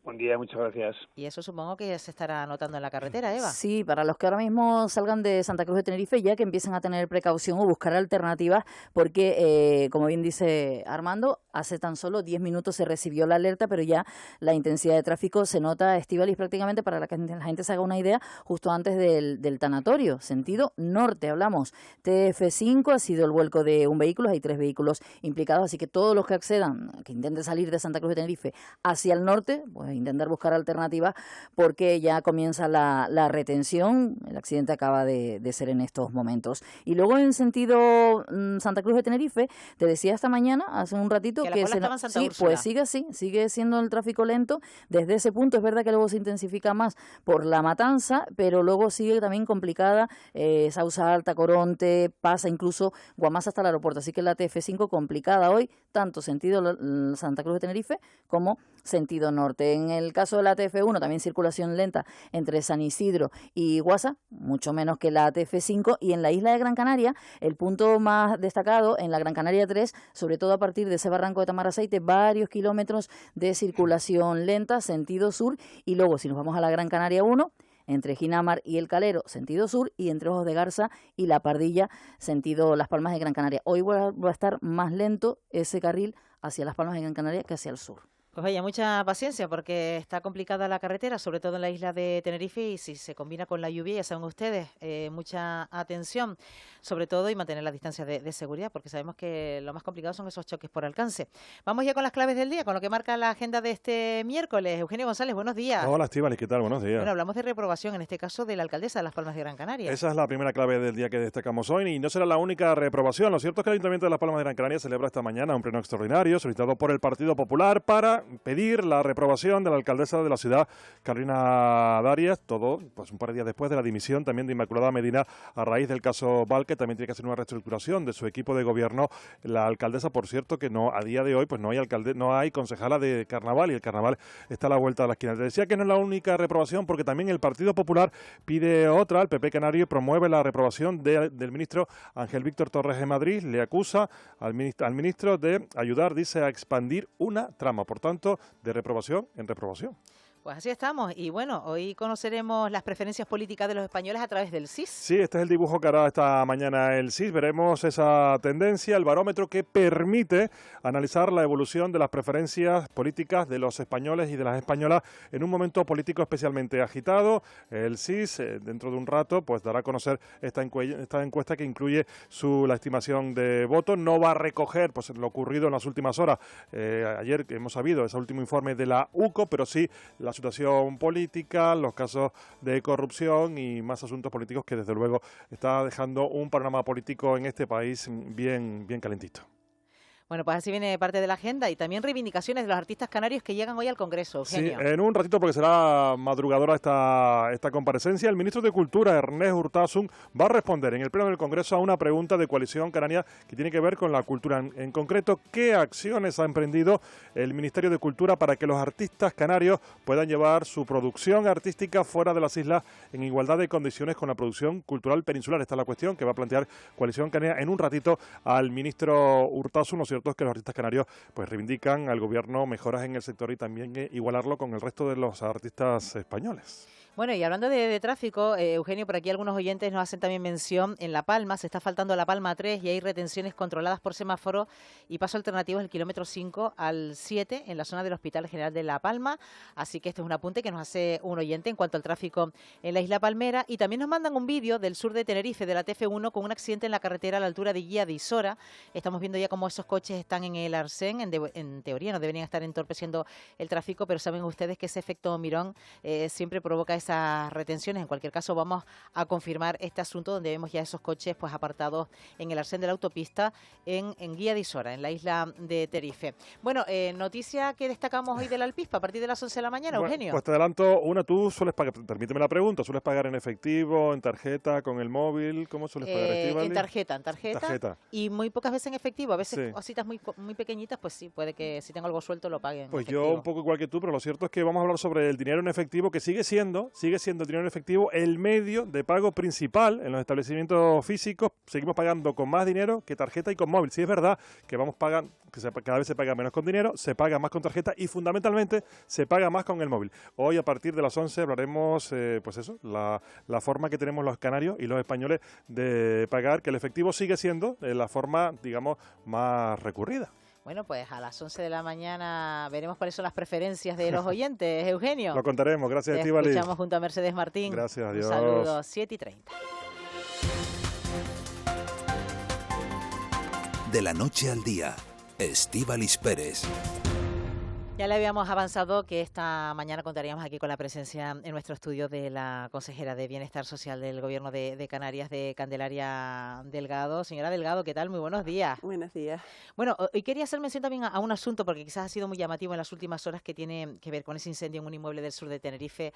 Buen día, muchas gracias. Y eso supongo que se estará notando en la carretera, Eva. Sí, para los que ahora mismo salgan de Santa Cruz de Tenerife, ya que empiecen a tener precaución o buscar alternativas, porque, como bien dice Armando, hace tan solo 10 minutos se recibió la alerta, pero ya la intensidad de tráfico se nota, Estíbaliz, prácticamente para que la gente se haga una idea, justo antes del tanatorio, sentido norte, hablamos. TF5 ha sido el vuelco de un vehículo, hay 3 vehículos implicados, así que todos los que accedan, que intenten salir de Santa Cruz de Tenerife hacia el norte, pues intentar buscar alternativas porque ya comienza la retención. El accidente acaba de ser en estos momentos. Y luego en sentido Santa Cruz de Tenerife, te decía esta mañana, hace un ratito, que sí, pues sigue así, sigue siendo el tráfico lento. Desde ese punto es verdad que luego se intensifica más por la Matanza, pero luego sigue también complicada Sausa Alta, Coronte, pasa incluso Guamás hasta el aeropuerto. Así que la TF5 complicada hoy, tanto sentido Santa Cruz de Tenerife como sentido norte. En el caso de la TF1 también circulación lenta entre San Isidro y Guasa, mucho menos que la TF5, y en la isla de Gran Canaria el punto más destacado en la Gran Canaria 3, sobre todo a partir de ese barranco de Tamaraceite, varios kilómetros de circulación lenta sentido sur, y luego si nos vamos a la Gran Canaria 1, entre Ginamar y El Calero, sentido sur, y entre Ojos de Garza y La Pardilla, sentido Las Palmas de Gran Canaria. Hoy va a estar más lento ese carril hacia Las Palmas de Gran Canaria que hacia el sur. Pues vaya, mucha paciencia porque está complicada la carretera, sobre todo en la isla de Tenerife, y si se combina con la lluvia, ya saben ustedes, mucha atención, sobre todo, y mantener la distancia de seguridad, porque sabemos que lo más complicado son esos choques por alcance. Vamos ya con las claves del día, con lo que marca la agenda de este miércoles. Eugenio González, buenos días. Hola, Estíbaliz, ¿qué tal? Buenos días. Bueno, hablamos de reprobación, en este caso de la alcaldesa de Las Palmas de Gran Canaria. Esa es la primera clave del día que destacamos hoy, y no será la única reprobación. Lo cierto es que el Ayuntamiento de Las Palmas de Gran Canaria celebra esta mañana un pleno extraordinario solicitado por el Partido Popular para pedir la reprobación de la alcaldesa de la ciudad, Carolina Darias, todo pues un par de días después de la dimisión también de Inmaculada Medina a raíz del caso Valque. También tiene que hacer una reestructuración de su equipo de gobierno. La alcaldesa, por cierto, que no a día de hoy pues no hay concejala de carnaval, y el carnaval está a la vuelta de la esquina. Te decía que no es la única reprobación porque también el Partido Popular pide otra. El PP Canario promueve la reprobación del ministro Ángel Víctor Torres de Madrid. Le acusa al ministro de ayudar, dice, a expandir una trama. Por tanto, de reprobación en reprobación. Pues así estamos. Y bueno, hoy conoceremos las preferencias políticas de los españoles a través del CIS. Sí, este es el dibujo que hará esta mañana el CIS. Veremos esa tendencia, el barómetro que permite analizar la evolución de las preferencias políticas de los españoles y de las españolas en un momento político especialmente agitado. El CIS, dentro de un rato, pues dará a conocer esta encuesta que incluye la estimación de votos. No va a recoger pues lo ocurrido en las últimas horas. Ayer hemos sabido ese último informe de la UCO, pero sí la situación política, los casos de corrupción y más asuntos políticos que desde luego está dejando un panorama político en este país bien calentito. Bueno, pues así viene parte de la agenda y también reivindicaciones de los artistas canarios que llegan hoy al Congreso. Eugenio. Sí, en un ratito, porque será madrugadora esta comparecencia, el ministro de Cultura, Ernest Urtasun, va a responder en el Pleno del Congreso a una pregunta de Coalición Canaria que tiene que ver con la cultura. En concreto, ¿qué acciones ha emprendido el Ministerio de Cultura para que los artistas canarios puedan llevar su producción artística fuera de las islas en igualdad de condiciones con la producción cultural peninsular? Esta es la cuestión que va a plantear Coalición Canaria en un ratito al ministro Urtasun. Lo cierto es que los artistas canarios pues reivindican al gobierno mejoras en el sector y también igualarlo con el resto de los artistas españoles. Bueno, y hablando de tráfico, Eugenio, por aquí algunos oyentes nos hacen también mención en La Palma, se está faltando La Palma 3 y hay retenciones controladas por semáforo y paso alternativo del kilómetro 5 al 7 en la zona del Hospital General de La Palma, así que este es un apunte que nos hace un oyente en cuanto al tráfico en la isla Palmera, y también nos mandan un vídeo del sur de Tenerife, de la TF1, con un accidente en la carretera a la altura de Guía de Isora. Estamos viendo ya cómo esos coches están en el Arsén, en teoría no deberían estar entorpeciendo el tráfico, pero saben ustedes que ese efecto mirón siempre provoca ese esas retenciones. En cualquier caso, vamos a confirmar este asunto donde vemos ya esos coches pues apartados en el arcén de la autopista en Guía de Isora, en la isla de Tenerife. Bueno, noticia que destacamos hoy del Alpispa a partir de las 11 de la mañana, Eugenio. Pues te adelanto una, tú sueles pagar, permíteme la pregunta, ¿sueles pagar en efectivo, en tarjeta, con el móvil? ¿Cómo sueles pagar, Estíbaliz? En tarjeta. Y muy pocas veces en efectivo, a veces cositas muy pequeñitas, pues sí, puede que si tengo algo suelto lo paguen. Pues yo un poco igual que tú, pero lo cierto es que vamos a hablar sobre el dinero en efectivo, que sigue siendo el dinero en efectivo el medio de pago principal en los establecimientos físicos. Seguimos pagando con más dinero que tarjeta y con móvil. Sí es verdad que cada vez se paga menos con dinero, se paga más con tarjeta y fundamentalmente se paga más con el móvil. Hoy a partir de las 11 hablaremos, la forma que tenemos los canarios y los españoles de pagar, que el efectivo sigue siendo la forma, digamos, más recurrida. Bueno, pues a las 11 de la mañana veremos cuáles son las preferencias de los oyentes, Eugenio. Lo contaremos, gracias, Estíbaliz. Escuchamos junto a Mercedes Martín. Gracias, adiós. Un saludo, 7:30. De la noche al día, Estíbaliz Pérez. Ya le habíamos avanzado que esta mañana contaríamos aquí con la presencia en nuestro estudio de la consejera de Bienestar Social del Gobierno de Canarias, de Candelaria Delgado. Señora Delgado, ¿qué tal? Muy buenos días. Buenos días. Bueno, hoy quería hacer mención también a un asunto, porque quizás ha sido muy llamativo en las últimas horas, que tiene que ver con ese incendio en un inmueble del sur de Tenerife.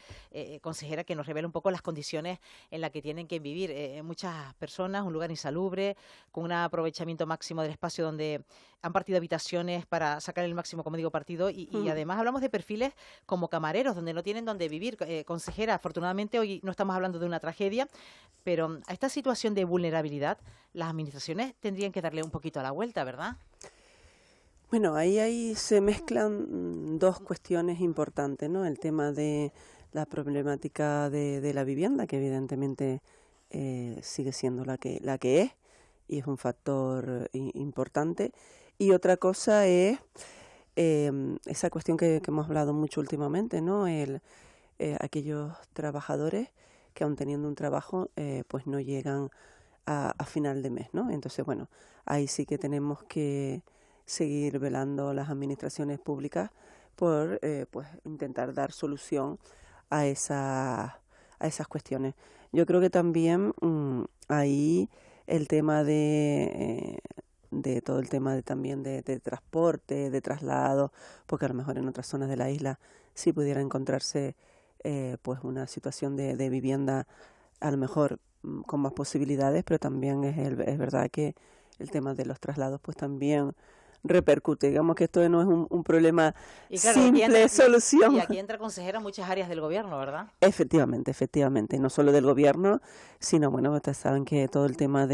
Consejera, que nos revela un poco las condiciones en las que tienen que vivir muchas personas, un lugar insalubre, con un aprovechamiento máximo del espacio donde han partido habitaciones para sacar el máximo, como digo, partido, y además hablamos de perfiles como camareros, donde no tienen dónde vivir. Consejera, afortunadamente hoy no estamos hablando de una tragedia, pero a esta situación de vulnerabilidad las administraciones tendrían que darle un poquito a la vuelta, ¿verdad? Bueno, ahí se mezclan dos cuestiones importantes, ¿no? El tema de la problemática de la vivienda, que evidentemente sigue siendo la que es, y es un factor importante. Y otra cosa es esa cuestión que hemos hablado mucho últimamente, ¿no? Aquellos trabajadores que aun teniendo un trabajo, pues no llegan a final de mes, ¿no? Entonces, bueno, ahí sí que tenemos que seguir velando las administraciones públicas por pues intentar dar solución a esas cuestiones. Yo creo que también ahí el tema de todo el tema también de transporte, de traslado, porque a lo mejor en otras zonas de la isla sí pudiera encontrarse pues una situación de vivienda a lo mejor con más posibilidades, pero también es verdad que el tema de los traslados pues también repercute. Digamos que esto no es un problema simple, solución. Y aquí entra, consejera, muchas áreas del gobierno, ¿verdad? Efectivamente, no solo del gobierno, sino, bueno, ustedes saben que todo el tema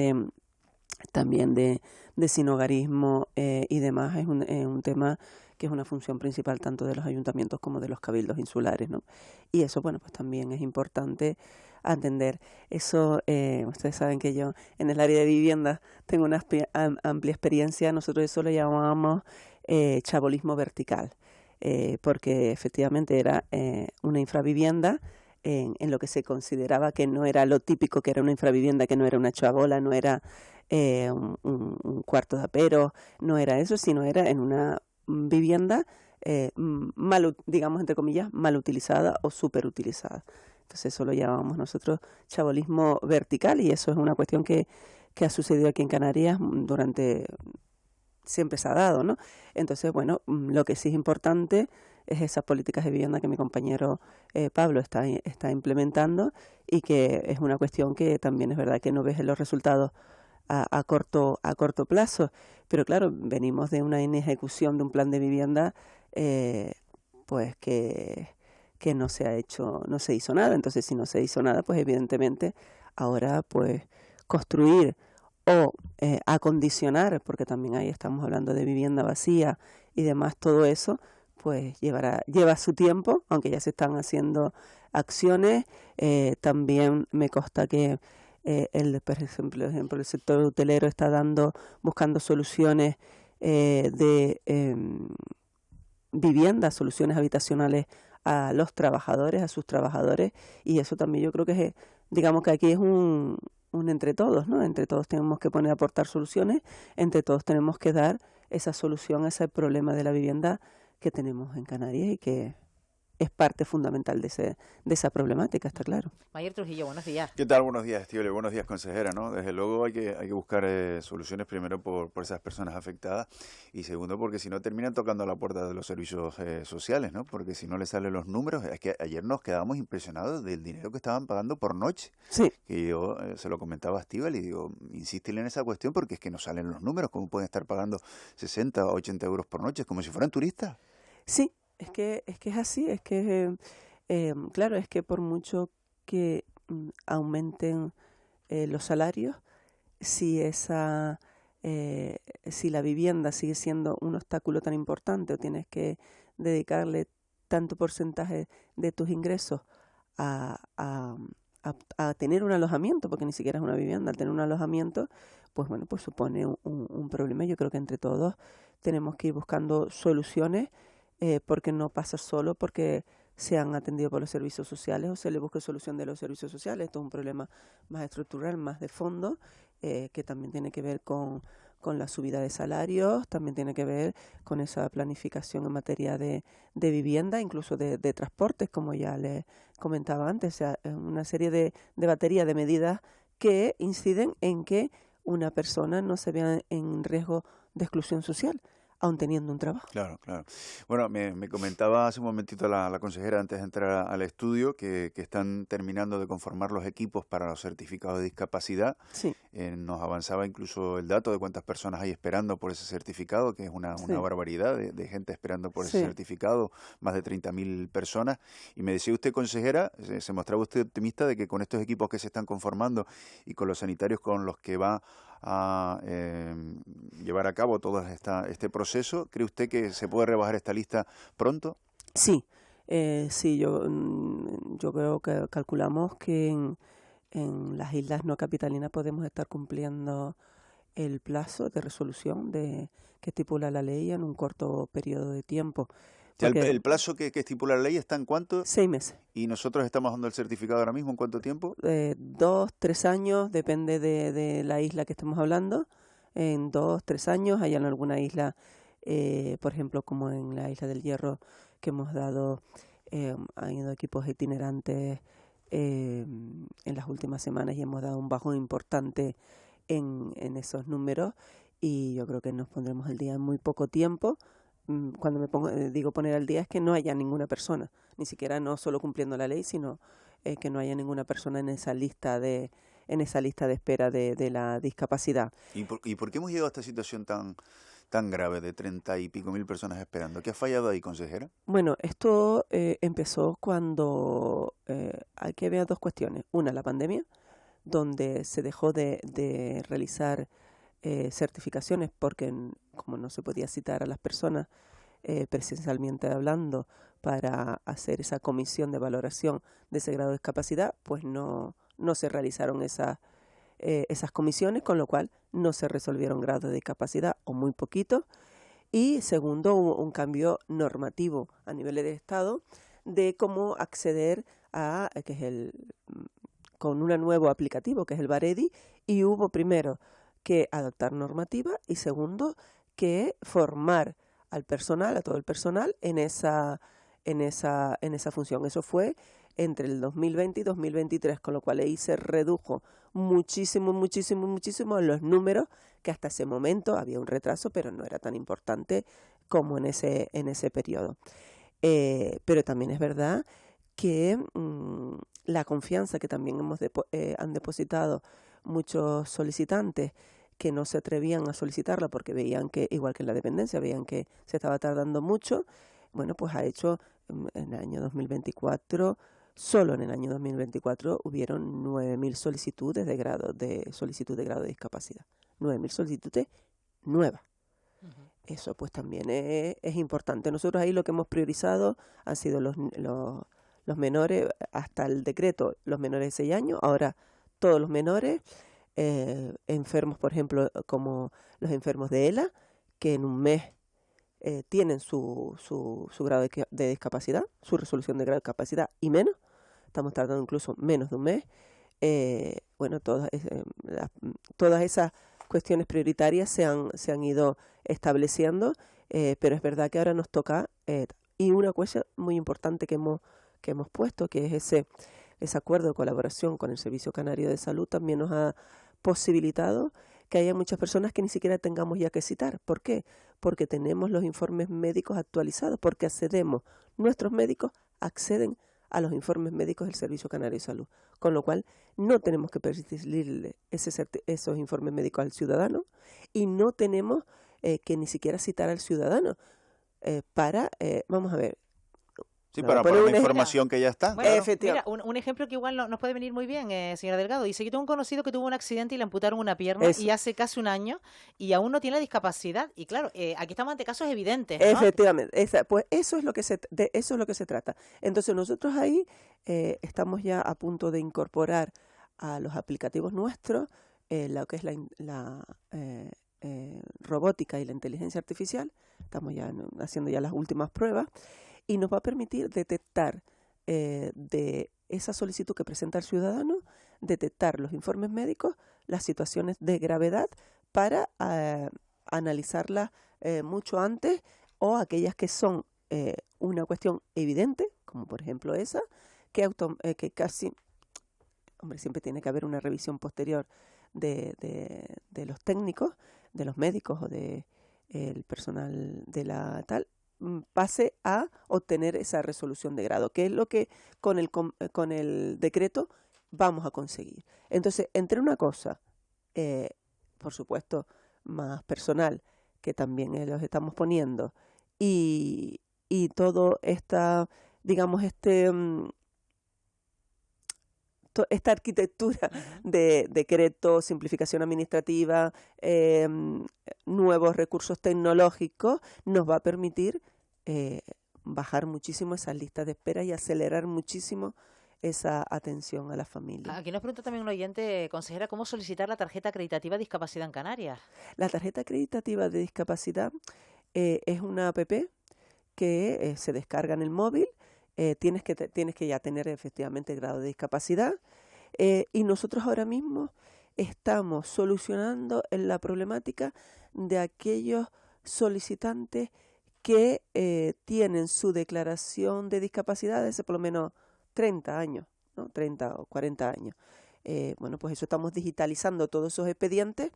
también de sinhogarismo y demás es un tema que es una función principal tanto de los ayuntamientos como de los cabildos insulares, ¿no? Y eso, bueno, pues también es importante atender. Eso, ustedes saben que yo en el área de vivienda tengo una amplia experiencia. Nosotros eso lo llamábamos chabolismo vertical, porque efectivamente era una infravivienda en lo que se consideraba que no era lo típico, que era una infravivienda, que no era una chabola, no era un cuarto de apero, no era eso, sino era en una vivienda digamos entre comillas, mal utilizada o superutilizada. Entonces eso lo llamábamos nosotros chabolismo vertical, y eso es una cuestión que ha sucedido aquí en Canarias siempre se ha dado, ¿no? Entonces, bueno, lo que sí es importante es esas políticas de vivienda que mi compañero Pablo está implementando, y que es una cuestión que también es verdad que no ves los resultados a corto plazo, pero claro, venimos de una inejecución de un plan de vivienda pues que no se hizo nada. Entonces, si no se hizo nada, pues evidentemente ahora pues construir o acondicionar, porque también ahí estamos hablando de vivienda vacía y demás, todo eso pues lleva su tiempo, aunque ya se están haciendo acciones. También me consta que por ejemplo, el sector hotelero está buscando soluciones de viviendas, soluciones habitacionales a los trabajadores, a sus trabajadores, y eso también yo creo que digamos que aquí es un entre todos, ¿no? Entre todos tenemos que poner a aportar soluciones, entre todos tenemos que dar esa solución a ese problema de la vivienda que tenemos en Canarias y que es parte fundamental de esa problemática, está claro. Mayer Trujillo, buenos días. ¿Qué tal? Buenos días, Estíbaliz. Buenos días, consejera, ¿no? Desde luego hay que buscar soluciones primero por esas personas afectadas y segundo porque si no terminan tocando a la puerta de los servicios sociales, ¿no? Porque si no les salen los números, es que ayer nos quedamos impresionados del dinero que estaban pagando por noche. Sí. Que yo se lo comentaba a Estíbaliz y digo, insístele en esa cuestión porque es que no salen los números. ¿Cómo pueden estar pagando 60 o 80 euros por noche? Es como si fueran turistas. Sí, es que es así, es que claro, es que por mucho que aumenten los salarios, si la vivienda sigue siendo un obstáculo tan importante o tienes que dedicarle tanto porcentaje de tus ingresos a tener un alojamiento, porque ni siquiera es una vivienda, al tener un alojamiento, pues bueno, pues supone un problema. Yo creo que entre todos tenemos que ir buscando soluciones, porque no pasa solo porque se han atendido por los servicios sociales o se le busca solución de los servicios sociales. Esto es un problema más estructural, más de fondo, que también tiene que ver con la subida de salarios, también tiene que ver con esa planificación en materia de vivienda, incluso de transportes, como ya les comentaba antes. O sea, una serie de batería de medidas que inciden en que una persona no se vea en riesgo de exclusión social, aún teniendo un trabajo. Claro, claro. Bueno, me comentaba hace un momentito la consejera antes de entrar al estudio que están terminando de conformar los equipos para los certificados de discapacidad. Sí. Nos avanzaba incluso el dato de cuántas personas hay esperando por ese certificado, que es una barbaridad de gente esperando por ese certificado, más de 30.000 personas. Y me decía usted, consejera, se mostraba usted optimista de que con estos equipos que se están conformando y con los sanitarios con los que va a llevar a cabo todo este proceso, ¿cree usted que se puede rebajar esta lista pronto? Sí, yo creo que calculamos que en las islas no capitalinas podemos estar cumpliendo el plazo de resolución que estipula la ley en un corto periodo de tiempo. El plazo que estipula la ley está en ¿cuánto? 6 meses. ¿Y nosotros estamos dando el certificado ahora mismo en cuánto tiempo? 2, 3 años, depende de la isla que estemos hablando. En 2, 3 años, hay en alguna isla, por ejemplo, como en la Isla del Hierro, que hemos dado, han ido equipos itinerantes en las últimas semanas y hemos dado un bajón importante en esos números y yo creo que nos pondremos al día en muy poco tiempo. Cuando digo poner al día es que no haya ninguna persona, ni siquiera no solo cumpliendo la ley, sino que no haya ninguna persona en esa lista de espera de la discapacidad. ¿Y por qué hemos llegado a esta situación tan grave de 30 y pico mil personas esperando? ¿Qué ha fallado ahí, consejera? Bueno, esto empezó cuando hay que ver dos cuestiones. Una, la pandemia, donde se dejó de realizar certificaciones porque como no se podía citar a las personas presencialmente hablando para hacer esa comisión de valoración de ese grado de discapacidad, pues no se realizaron esas comisiones, con lo cual no se resolvieron grados de discapacidad o muy poquitos. Y segundo, hubo un cambio normativo a nivel del Estado de cómo acceder a, con un nuevo aplicativo que es el Baredi, y hubo primero que adoptar normativa y segundo que formar al personal, a todo el personal en esa función. Eso fue entre el 2020 y 2023, con lo cual ahí se redujo muchísimo los números, que hasta ese momento había un retraso, pero no era tan importante como en ese periodo. Pero también es verdad que la confianza que también han depositado muchos solicitantes que no se atrevían a solicitarla porque veían que, igual que en la dependencia, veían que se estaba tardando mucho, bueno, pues ha hecho en el año 2024, solo en el año 2024 hubieron 9.000 solicitudes de solicitud de grado de discapacidad. 9.000 solicitudes nuevas. Eso pues también es importante. Nosotros ahí lo que hemos priorizado han sido los menores, hasta el decreto, los menores de 6 años, ahora todos los menores, enfermos, por ejemplo, como los enfermos de ELA, que en un mes tienen su grado de discapacidad, su resolución de grado de discapacidad y menos, estamos tardando incluso menos de un mes. Bueno, todas esas cuestiones prioritarias se han ido estableciendo, pero es verdad que ahora nos toca Y una cosa muy importante que hemos puesto, que es ese acuerdo de colaboración con el Servicio Canario de Salud, también nos ha posibilitado que haya muchas personas que ni siquiera tengamos ya que citar. ¿Por qué? Porque tenemos los informes médicos actualizados, porque nuestros médicos acceden a los informes médicos del Servicio Canario de Salud, con lo cual no tenemos que pedirle esos informes médicos al ciudadano y no tenemos que ni siquiera citar al ciudadano vamos a ver. Sí, para poner la información que ya está. Bueno, mira, un ejemplo que igual nos puede venir muy bien, señora Delgado. Dice, yo tengo un conocido que tuvo un accidente y le amputaron una pierna y hace casi un año y aún no tiene la discapacidad. Y claro, aquí estamos ante casos evidentes, ¿no? Efectivamente. Pues eso es lo que se trata. Entonces nosotros ahí estamos ya a punto de incorporar a los aplicativos nuestros lo que es la robótica y la inteligencia artificial. Estamos ya haciendo ya las últimas pruebas. Y nos va a permitir detectar de esa solicitud que presenta el ciudadano, detectar los informes médicos, las situaciones de gravedad para analizarlas mucho antes o aquellas que son una cuestión evidente, como por ejemplo esa, que casi, siempre tiene que haber una revisión posterior de los técnicos, de los médicos o del personal de la tal, pase a obtener esa resolución de grado, que es lo que con el decreto vamos a conseguir. Entonces, entre una cosa, por supuesto, más personal, que también los estamos poniendo, y todo esta, digamos, esta arquitectura de decreto, simplificación administrativa, nuevos recursos tecnológicos, nos va a permitir bajar muchísimo esas listas de espera y acelerar muchísimo esa atención a la familia. Aquí nos pregunta también un oyente, consejera, ¿cómo solicitar la tarjeta acreditativa de discapacidad en Canarias? La tarjeta acreditativa de discapacidad es una app que se descarga en el móvil. Tienes que ya tener efectivamente el grado de discapacidad y nosotros ahora mismo estamos solucionando la problemática de aquellos solicitantes que tienen su declaración de discapacidad desde por lo menos 30 años, ¿no? 30 o 40 años. Pues eso estamos digitalizando todos esos expedientes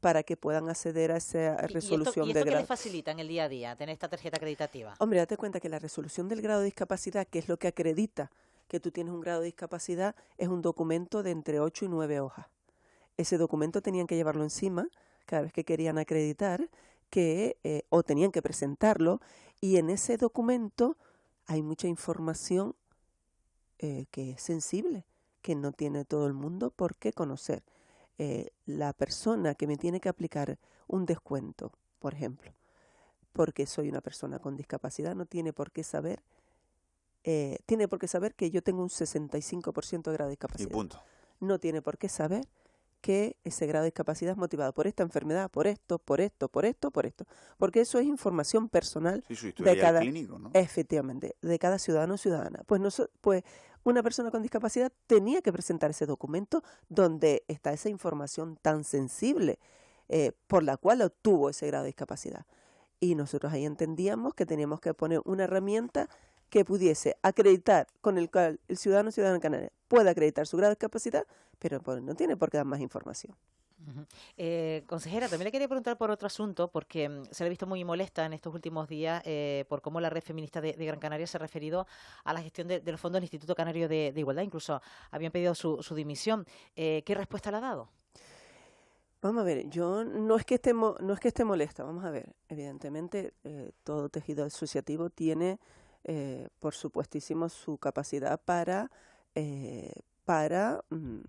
para que puedan acceder a esa resolución de grado. ¿Y esto qué les facilita en el día a día, tener esta tarjeta acreditativa? Hombre, date cuenta que la resolución del grado de discapacidad, que es lo que acredita que tú tienes un grado de discapacidad, es un documento de entre 8 y 9 hojas. Ese documento tenían que llevarlo encima cada vez que querían acreditar o tenían que presentarlo, y en ese documento hay mucha información que es sensible, que no tiene todo el mundo por qué conocer. La persona que me tiene que aplicar un descuento, por ejemplo, porque soy una persona con discapacidad, no tiene por qué saber, tiene por qué saber que yo tengo un 65% de grado de discapacidad. Y punto. No tiene por qué saber que ese grado de discapacidad es motivado por esta enfermedad, por esto, porque eso es información personal de cada clínico, ¿no? Efectivamente, de cada ciudadano o ciudadana. Pues una persona con discapacidad tenía que presentar ese documento donde está esa información tan sensible por la cual obtuvo ese grado de discapacidad. Y nosotros ahí entendíamos que teníamos que poner una herramienta que pudiese acreditar, con el cual el ciudadano o ciudadana canaria puede acreditar su grado de discapacidad, pero no tiene por qué dar más información. Consejera, también le quería preguntar por otro asunto, porque se le ha visto muy molesta en estos últimos días por cómo la Red Feminista de Gran Canaria se ha referido a la gestión de los fondos del Instituto Canario de Igualdad. Incluso habían pedido su dimisión. ¿Qué respuesta le ha dado? Vamos a ver, yo no es que esté molesta. Vamos a ver, evidentemente todo tejido asociativo tiene, por supuestísimo, su capacidad para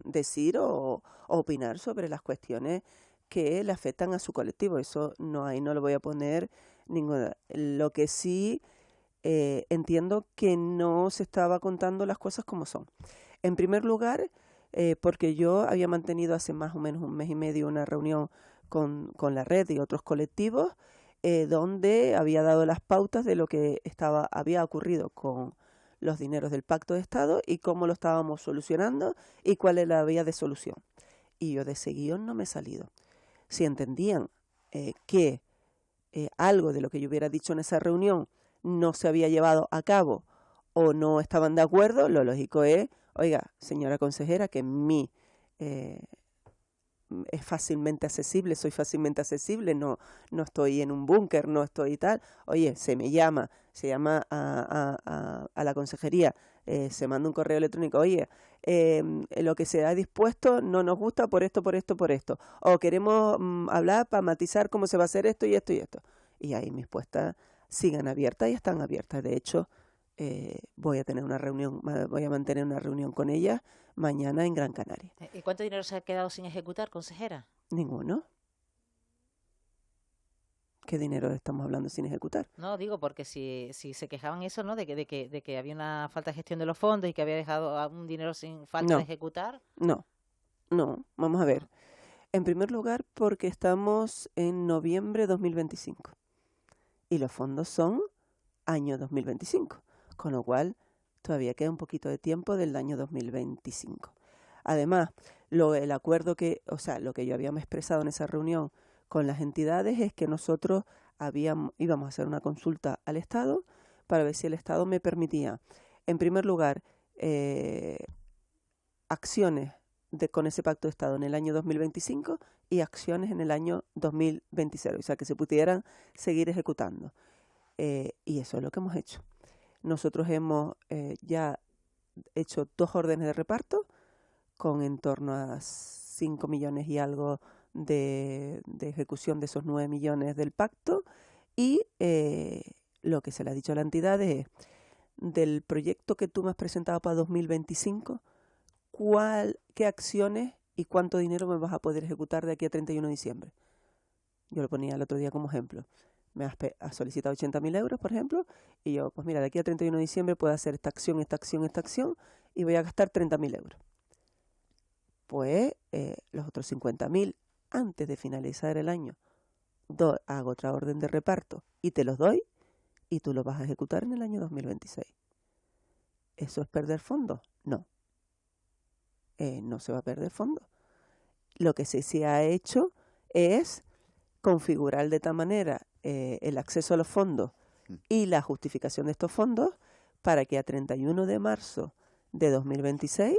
decir o opinar sobre las cuestiones que le afectan a su colectivo. Eso no lo voy a poner ninguna. Lo que sí entiendo que no se estaba contando las cosas como son. En primer lugar, porque yo había mantenido hace más o menos un mes y medio una reunión con la red y otros colectivos donde había dado las pautas de lo que había ocurrido con los dineros del Pacto de Estado y cómo lo estábamos solucionando y cuál es la vía de solución. Y yo de ese guión no me he salido. Si entendían que algo de lo que yo hubiera dicho en esa reunión no se había llevado a cabo o no estaban de acuerdo, lo lógico es, oiga, señora consejera, que es fácilmente accesible, soy fácilmente accesible, no estoy en un búnker, no estoy tal, oye, se llama a la consejería, se manda un correo electrónico, oye, lo que se ha dispuesto no nos gusta por esto, o queremos hablar para matizar cómo se va a hacer esto y esto y esto. Y ahí mis puestas siguen abiertas y están abiertas. De hecho, voy a mantener una reunión con ellas mañana en Gran Canaria. ¿Y cuánto dinero se ha quedado sin ejecutar, consejera? Ninguno. ¿Qué dinero estamos hablando sin ejecutar? No, digo, porque si se quejaban eso, ¿no? De que había una falta de gestión de los fondos y que había dejado un dinero sin falta de ejecutar. No, vamos a ver. En primer lugar, porque estamos en noviembre de 2025 y los fondos son año 2025, con lo cual todavía queda un poquito de tiempo del año 2025. Además, el acuerdo lo que yo habíamos expresado en esa reunión con las entidades es que nosotros íbamos a hacer una consulta al Estado para ver si el Estado me permitía, en primer lugar, acciones con ese pacto de Estado en el año 2025 y acciones en el año 2026, o sea, que se pudieran seguir ejecutando. Y eso es lo que hemos hecho. Nosotros hemos ya hecho 2 órdenes de reparto con en torno a 5 millones y algo de ejecución de esos 9 millones del pacto y lo que se le ha dicho a la entidad es del proyecto que tú me has presentado para 2025, qué acciones y cuánto dinero me vas a poder ejecutar de aquí a 31 de diciembre. Yo lo ponía el otro día como ejemplo. Me has solicitado 80.000 euros, por ejemplo, y yo, pues mira, de aquí a 31 de diciembre puedo hacer esta acción y voy a gastar 30.000 euros. Pues los otros 50.000 antes de finalizar el año hago otra orden de reparto y te los doy y tú los vas a ejecutar en el año 2026. ¿Eso es perder fondos? No. No se va a perder fondos. Lo que sí se ha hecho es configurar de tal manera el acceso a los fondos y la justificación de estos fondos para que a 31 de marzo de 2026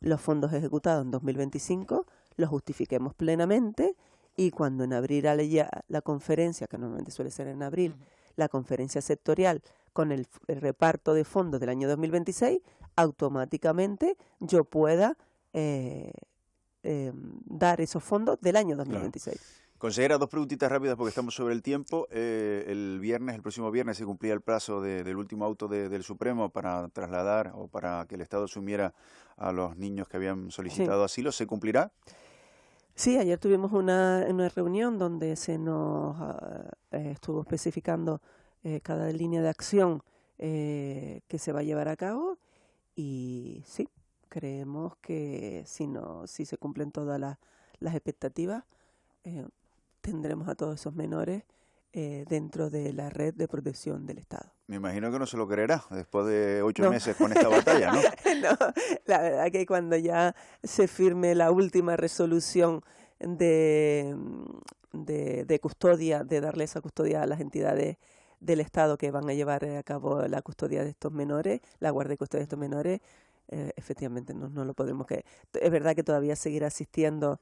los fondos ejecutados en 2025 los justifiquemos plenamente y cuando en abril haya la conferencia, que normalmente suele ser en abril, la conferencia sectorial con el reparto de fondos del año 2026, automáticamente yo pueda dar esos fondos del año 2026. Claro. Consejera, 2 preguntitas rápidas porque estamos sobre el tiempo. El próximo viernes, se cumplía el plazo del último auto del Supremo para trasladar o para que el Estado asumiera a los niños que habían solicitado asilo. ¿Se cumplirá? Sí, ayer tuvimos una reunión donde se nos estuvo especificando cada línea de acción que se va a llevar a cabo y sí, creemos que si se cumplen todas las expectativas, tendremos a todos esos menores dentro de la red de protección del Estado. Me imagino que no se lo creerá después de 8 meses con esta batalla, ¿no? No, la verdad que cuando ya se firme la última resolución de custodia, de darle esa custodia a las entidades del Estado que van a llevar a cabo la custodia de estos menores, la guardia y custodia de estos menores, efectivamente no lo podemos creer. Es verdad que todavía seguirá existiendo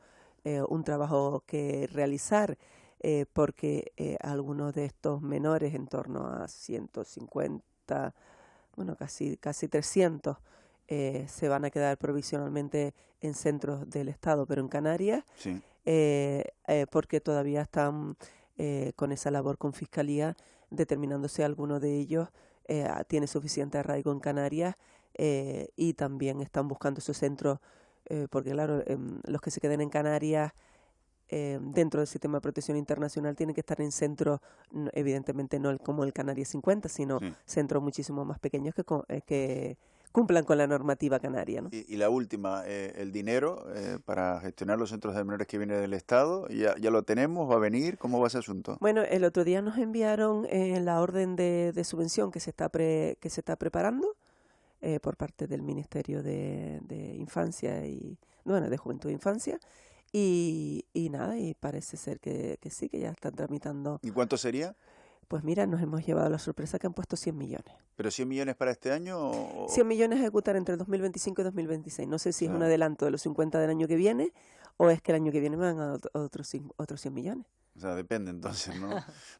un trabajo que realizar, porque algunos de estos menores, en torno a 150, bueno, casi 300, se van a quedar provisionalmente en centros del Estado, pero en Canarias, sí. Porque todavía están con esa labor con Fiscalía, determinándose alguno de ellos tiene suficiente arraigo en Canarias y también están buscando esos centros, porque claro, los que se queden en Canarias dentro del sistema de protección internacional tienen que estar en centros, evidentemente no como el Canarias 50, sino centros muchísimo más pequeños que cumplan con la normativa canaria, ¿no? Y la última, el dinero para gestionar los centros de menores que viene del Estado, ¿ya lo tenemos? ¿Va a venir? ¿Cómo va ese asunto? Bueno, el otro día nos enviaron la orden de subvención que se está preparando por parte del Ministerio de Infancia y, bueno, de Juventud e Infancia, y nada, y parece ser que sí, que ya están tramitando. ¿Y cuánto sería? Pues mira, nos hemos llevado la sorpresa que han puesto 100 millones. ¿Pero 100 millones para este año? 100 millones a ejecutar entre 2025 y 2026. No sé si es un adelanto de los 50 del año que viene o es que el año que viene me van a dar otros 100 millones. O sea, depende entonces, ¿no?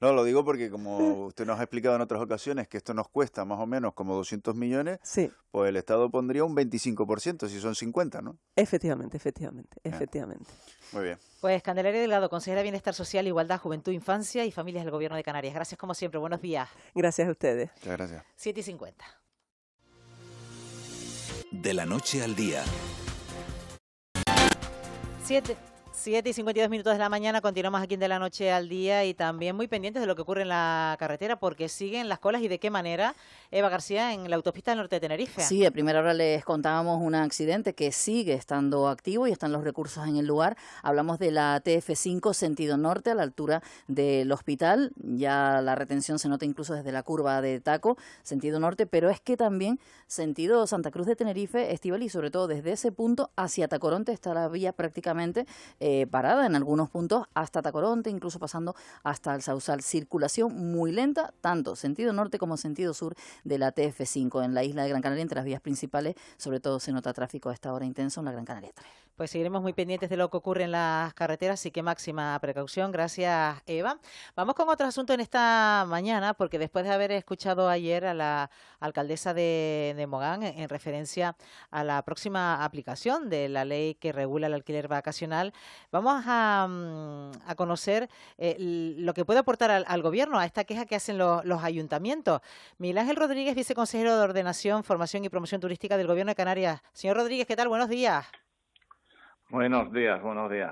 No, lo digo porque como usted nos ha explicado en otras ocasiones que esto nos cuesta más o menos como 200 millones, sí, pues el Estado pondría un 25% si son 50, ¿no? Efectivamente. Muy bien. Pues Candelaria Delgado, consejera de Bienestar Social, Igualdad, Juventud, Infancia y Familias del Gobierno de Canarias. Gracias como siempre, buenos días. Gracias a ustedes. Muchas gracias. 7:50. De la noche al día. 7:52 de la mañana, continuamos aquí en De la Noche al Día y también muy pendientes de lo que ocurre en la carretera porque siguen las colas y de qué manera, Eva García, en la autopista del norte de Tenerife. Sí, a primera hora les contábamos un accidente que sigue estando activo y están los recursos en el lugar. Hablamos de la TF5 sentido norte a la altura del hospital, ya la retención se nota incluso desde la curva de Taco, sentido norte, pero es que también sentido Santa Cruz de Tenerife, Estíbaliz, y sobre todo desde ese punto hacia Tacoronte está la vía prácticamente parada en algunos puntos hasta Tacoronte, incluso pasando hasta el Sausal. Circulación muy lenta, tanto sentido norte como sentido sur de la TF5 en la isla de Gran Canaria, entre las vías principales, sobre todo se nota tráfico a esta hora intenso en la Gran Canaria 3. Pues seguiremos muy pendientes de lo que ocurre en las carreteras, así que máxima precaución. Gracias, Eva. Vamos con otro asunto en esta mañana, porque después de haber escuchado ayer a la alcaldesa de Mogán en referencia a la próxima aplicación de la ley que regula el alquiler vacacional, vamos a conocer lo que puede aportar al Gobierno a esta queja que hacen los ayuntamientos. Miguel Ángel Rodríguez, viceconsejero de Ordenación, Formación y Promoción Turística del Gobierno de Canarias. Señor Rodríguez, ¿qué tal? Buenos días. Buenos días.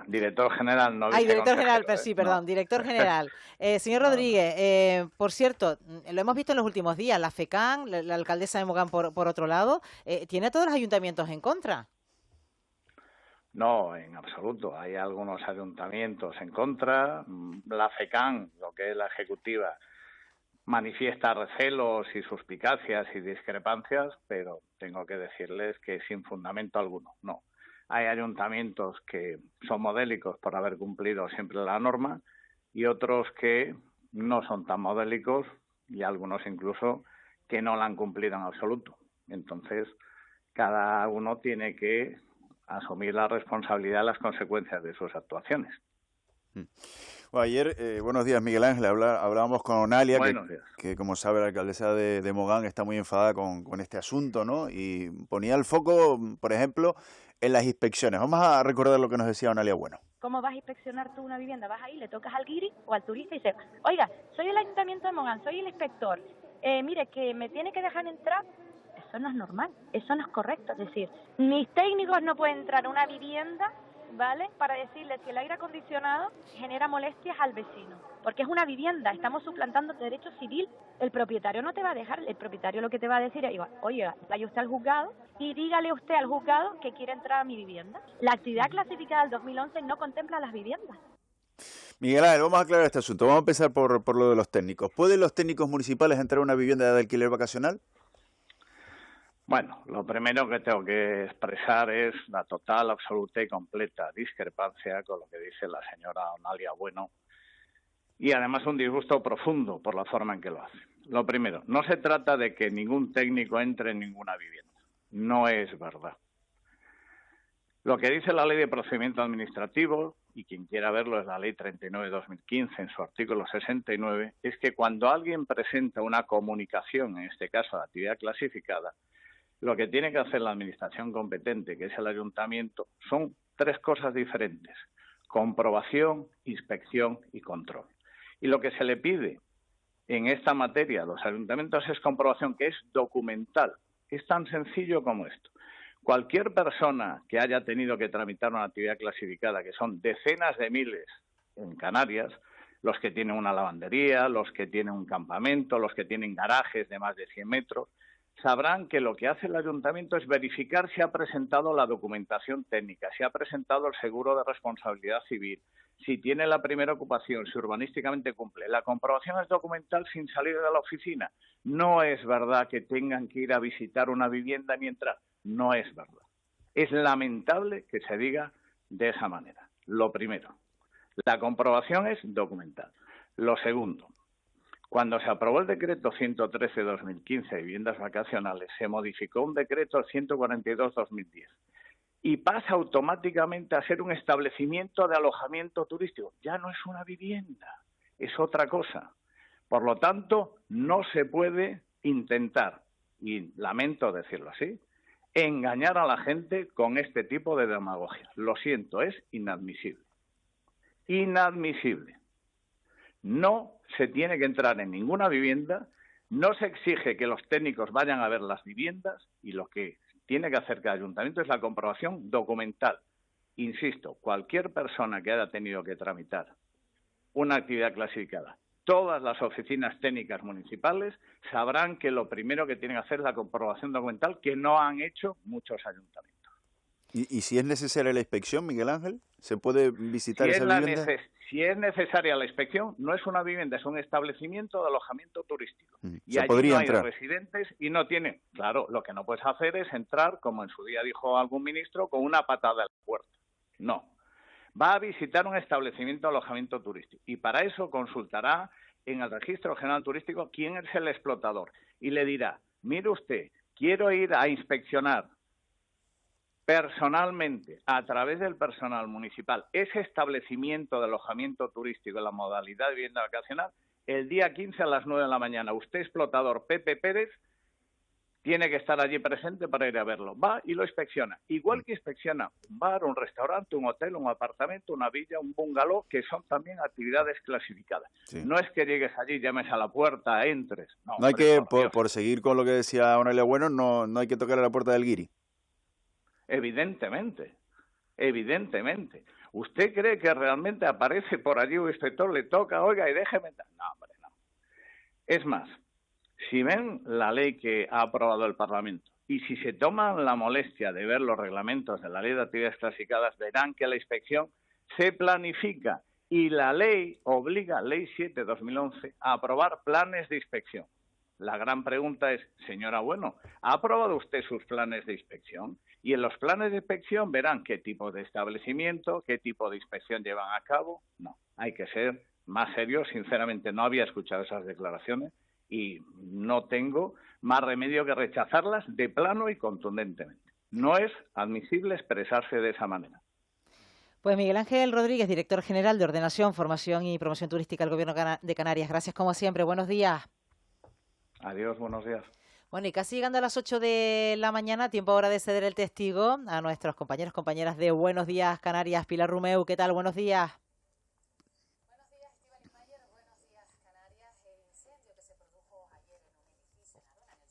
Director general, no director general, perdón, director general. Señor Rodríguez, por cierto, lo hemos visto en los últimos días, la FECAN, la alcaldesa de Mogán por otro lado, ¿tiene a todos los ayuntamientos en contra? No, en absoluto. Hay algunos ayuntamientos en contra. La FECAN, lo que es la ejecutiva, manifiesta recelos y suspicacias y discrepancias, pero tengo que decirles que sin fundamento alguno, no. Hay ayuntamientos que son modélicos por haber cumplido siempre la norma y otros que no son tan modélicos y algunos incluso que no la han cumplido en absoluto. Entonces, cada uno tiene que asumir la responsabilidad de las consecuencias de sus actuaciones. Bueno, ayer, buenos días Miguel Ángel, hablábamos con Onalia, que como sabe la alcaldesa de Mogán está muy enfadada con este asunto, ¿no? Y ponía el foco, por ejemplo, en las inspecciones. Vamos a recordar lo que nos decía Onalia Bueno. ¿Cómo vas a inspeccionar tú una vivienda? Vas ahí, le tocas al guiri o al turista y dices, oiga, soy el Ayuntamiento de Mogán, soy el inspector, mire, que me tiene que dejar entrar. Eso no es normal, eso no es correcto. Es decir, mis técnicos no pueden entrar a una vivienda, ¿vale?, para decirle si el aire acondicionado genera molestias al vecino, porque es una vivienda, estamos suplantando derecho civil. El propietario no te va a dejar, el propietario lo que te va a decir es, oye, vaya usted al juzgado y dígale usted al juzgado que quiere entrar a mi vivienda. La actividad clasificada del 2011 no contempla las viviendas. Miguel Ángel, vamos a aclarar este asunto. Vamos a empezar por lo de los técnicos. ¿Pueden los técnicos municipales entrar a una vivienda de alquiler vacacional? Bueno, lo primero que tengo que expresar es la total, absoluta y completa discrepancia con lo que dice la señora Onalia Bueno y además un disgusto profundo por la forma en que lo hace. Lo primero, no se trata de que ningún técnico entre en ninguna vivienda. No es verdad. Lo que dice la Ley de Procedimiento Administrativo, y quien quiera verlo es la Ley 39/2015 en su artículo 69, es que cuando alguien presenta una comunicación, en este caso de actividad clasificada, lo que tiene que hacer la administración competente, que es el ayuntamiento, son tres cosas diferentes: comprobación, inspección y control. Y lo que se le pide en esta materia a los ayuntamientos es comprobación, que es documental. Es tan sencillo como esto. Cualquier persona que haya tenido que tramitar una actividad clasificada, que son decenas de miles en Canarias, los que tienen una lavandería, los que tienen un campamento, los que tienen garajes de más de 100 metros, sabrán que lo que hace el ayuntamiento es verificar si ha presentado la documentación técnica, si ha presentado el seguro de responsabilidad civil, si tiene la primera ocupación, si urbanísticamente cumple. La comprobación es documental sin salir de la oficina. No es verdad que tengan que ir a visitar una vivienda ni entrar. No es verdad. Es lamentable que se diga de esa manera. Lo primero, la comprobación es documental. Lo segundo, Cuando se aprobó el decreto 113-2015 de viviendas vacacionales, se modificó un decreto 142-2010 y pasa automáticamente a ser un establecimiento de alojamiento turístico. Ya no es una vivienda, es otra cosa. Por lo tanto, no se puede intentar, y lamento decirlo así, engañar a la gente con este tipo de demagogia. Lo siento, es inadmisible. Inadmisible. No se tiene que entrar en ninguna vivienda, no se exige que los técnicos vayan a ver las viviendas y lo que tiene que hacer cada ayuntamiento es la comprobación documental. Insisto, cualquier persona que haya tenido que tramitar una actividad clasificada, todas las oficinas técnicas municipales sabrán que lo primero que tienen que hacer es la comprobación documental, que no han hecho muchos ayuntamientos. ¿Y si es necesaria la inspección, Miguel Ángel? ¿Se puede visitar esa vivienda? Si es necesaria la inspección, no es una vivienda, es un establecimiento de alojamiento turístico. Y allí podría no hay entrar. residentes y no tiene... Claro, lo que no puedes hacer es entrar, como en su día dijo algún ministro, con una patada a la puerta. No. Va a visitar un establecimiento de alojamiento turístico y para eso consultará en el Registro General Turístico quién es el explotador y le dirá, mire usted, quiero ir a inspeccionar personalmente, a través del personal municipal, ese establecimiento de alojamiento turístico en la modalidad de vivienda vacacional, el día 15 a las 9 de la mañana. Usted, explotador Pepe Pérez, tiene que estar allí presente para ir a verlo. Va y lo inspecciona. Igual que inspecciona un bar, un restaurante, un hotel, un apartamento, una villa, un bungalow, que son también actividades clasificadas. Sí. No es que llegues allí, llames a la puerta, entres. No hay que, por seguir con lo que decía Onalia Bueno, no hay que tocar a la puerta del guiri. Evidentemente. ¿Usted cree que realmente aparece por allí un inspector, le toca, oiga, y déjeme... No, hombre, no. Es más, si ven la ley que ha aprobado el Parlamento y si se toman la molestia de ver los reglamentos de la Ley de Actividades Clasificadas, verán que la inspección se planifica y la ley obliga, Ley 7/2011, a aprobar planes de inspección. La gran pregunta es, señora Bueno, ¿ha aprobado usted sus planes de inspección? Y en los planes de inspección verán qué tipo de establecimiento, qué tipo de inspección llevan a cabo. No, hay que ser más serios. Sinceramente, no había escuchado esas declaraciones y no tengo más remedio que rechazarlas de plano y contundentemente. No es admisible expresarse de esa manera. Pues Miguel Ángel Rodríguez, director general de Ordenación, Formación y Promoción Turística del Gobierno de Canarias. Gracias como siempre. Buenos días. Adiós, buenos días. Bueno, y casi llegando a las 8 de la mañana, tiempo ahora de ceder el testigo a nuestros compañeros, compañeras de Buenos Días Canarias. Pilar Rumeu, ¿qué tal? Buenos días. Buenos días, Estíbaliz Mayer. Buenos días, Canarias. El incendio que se produjo ayer en un edificio en la zona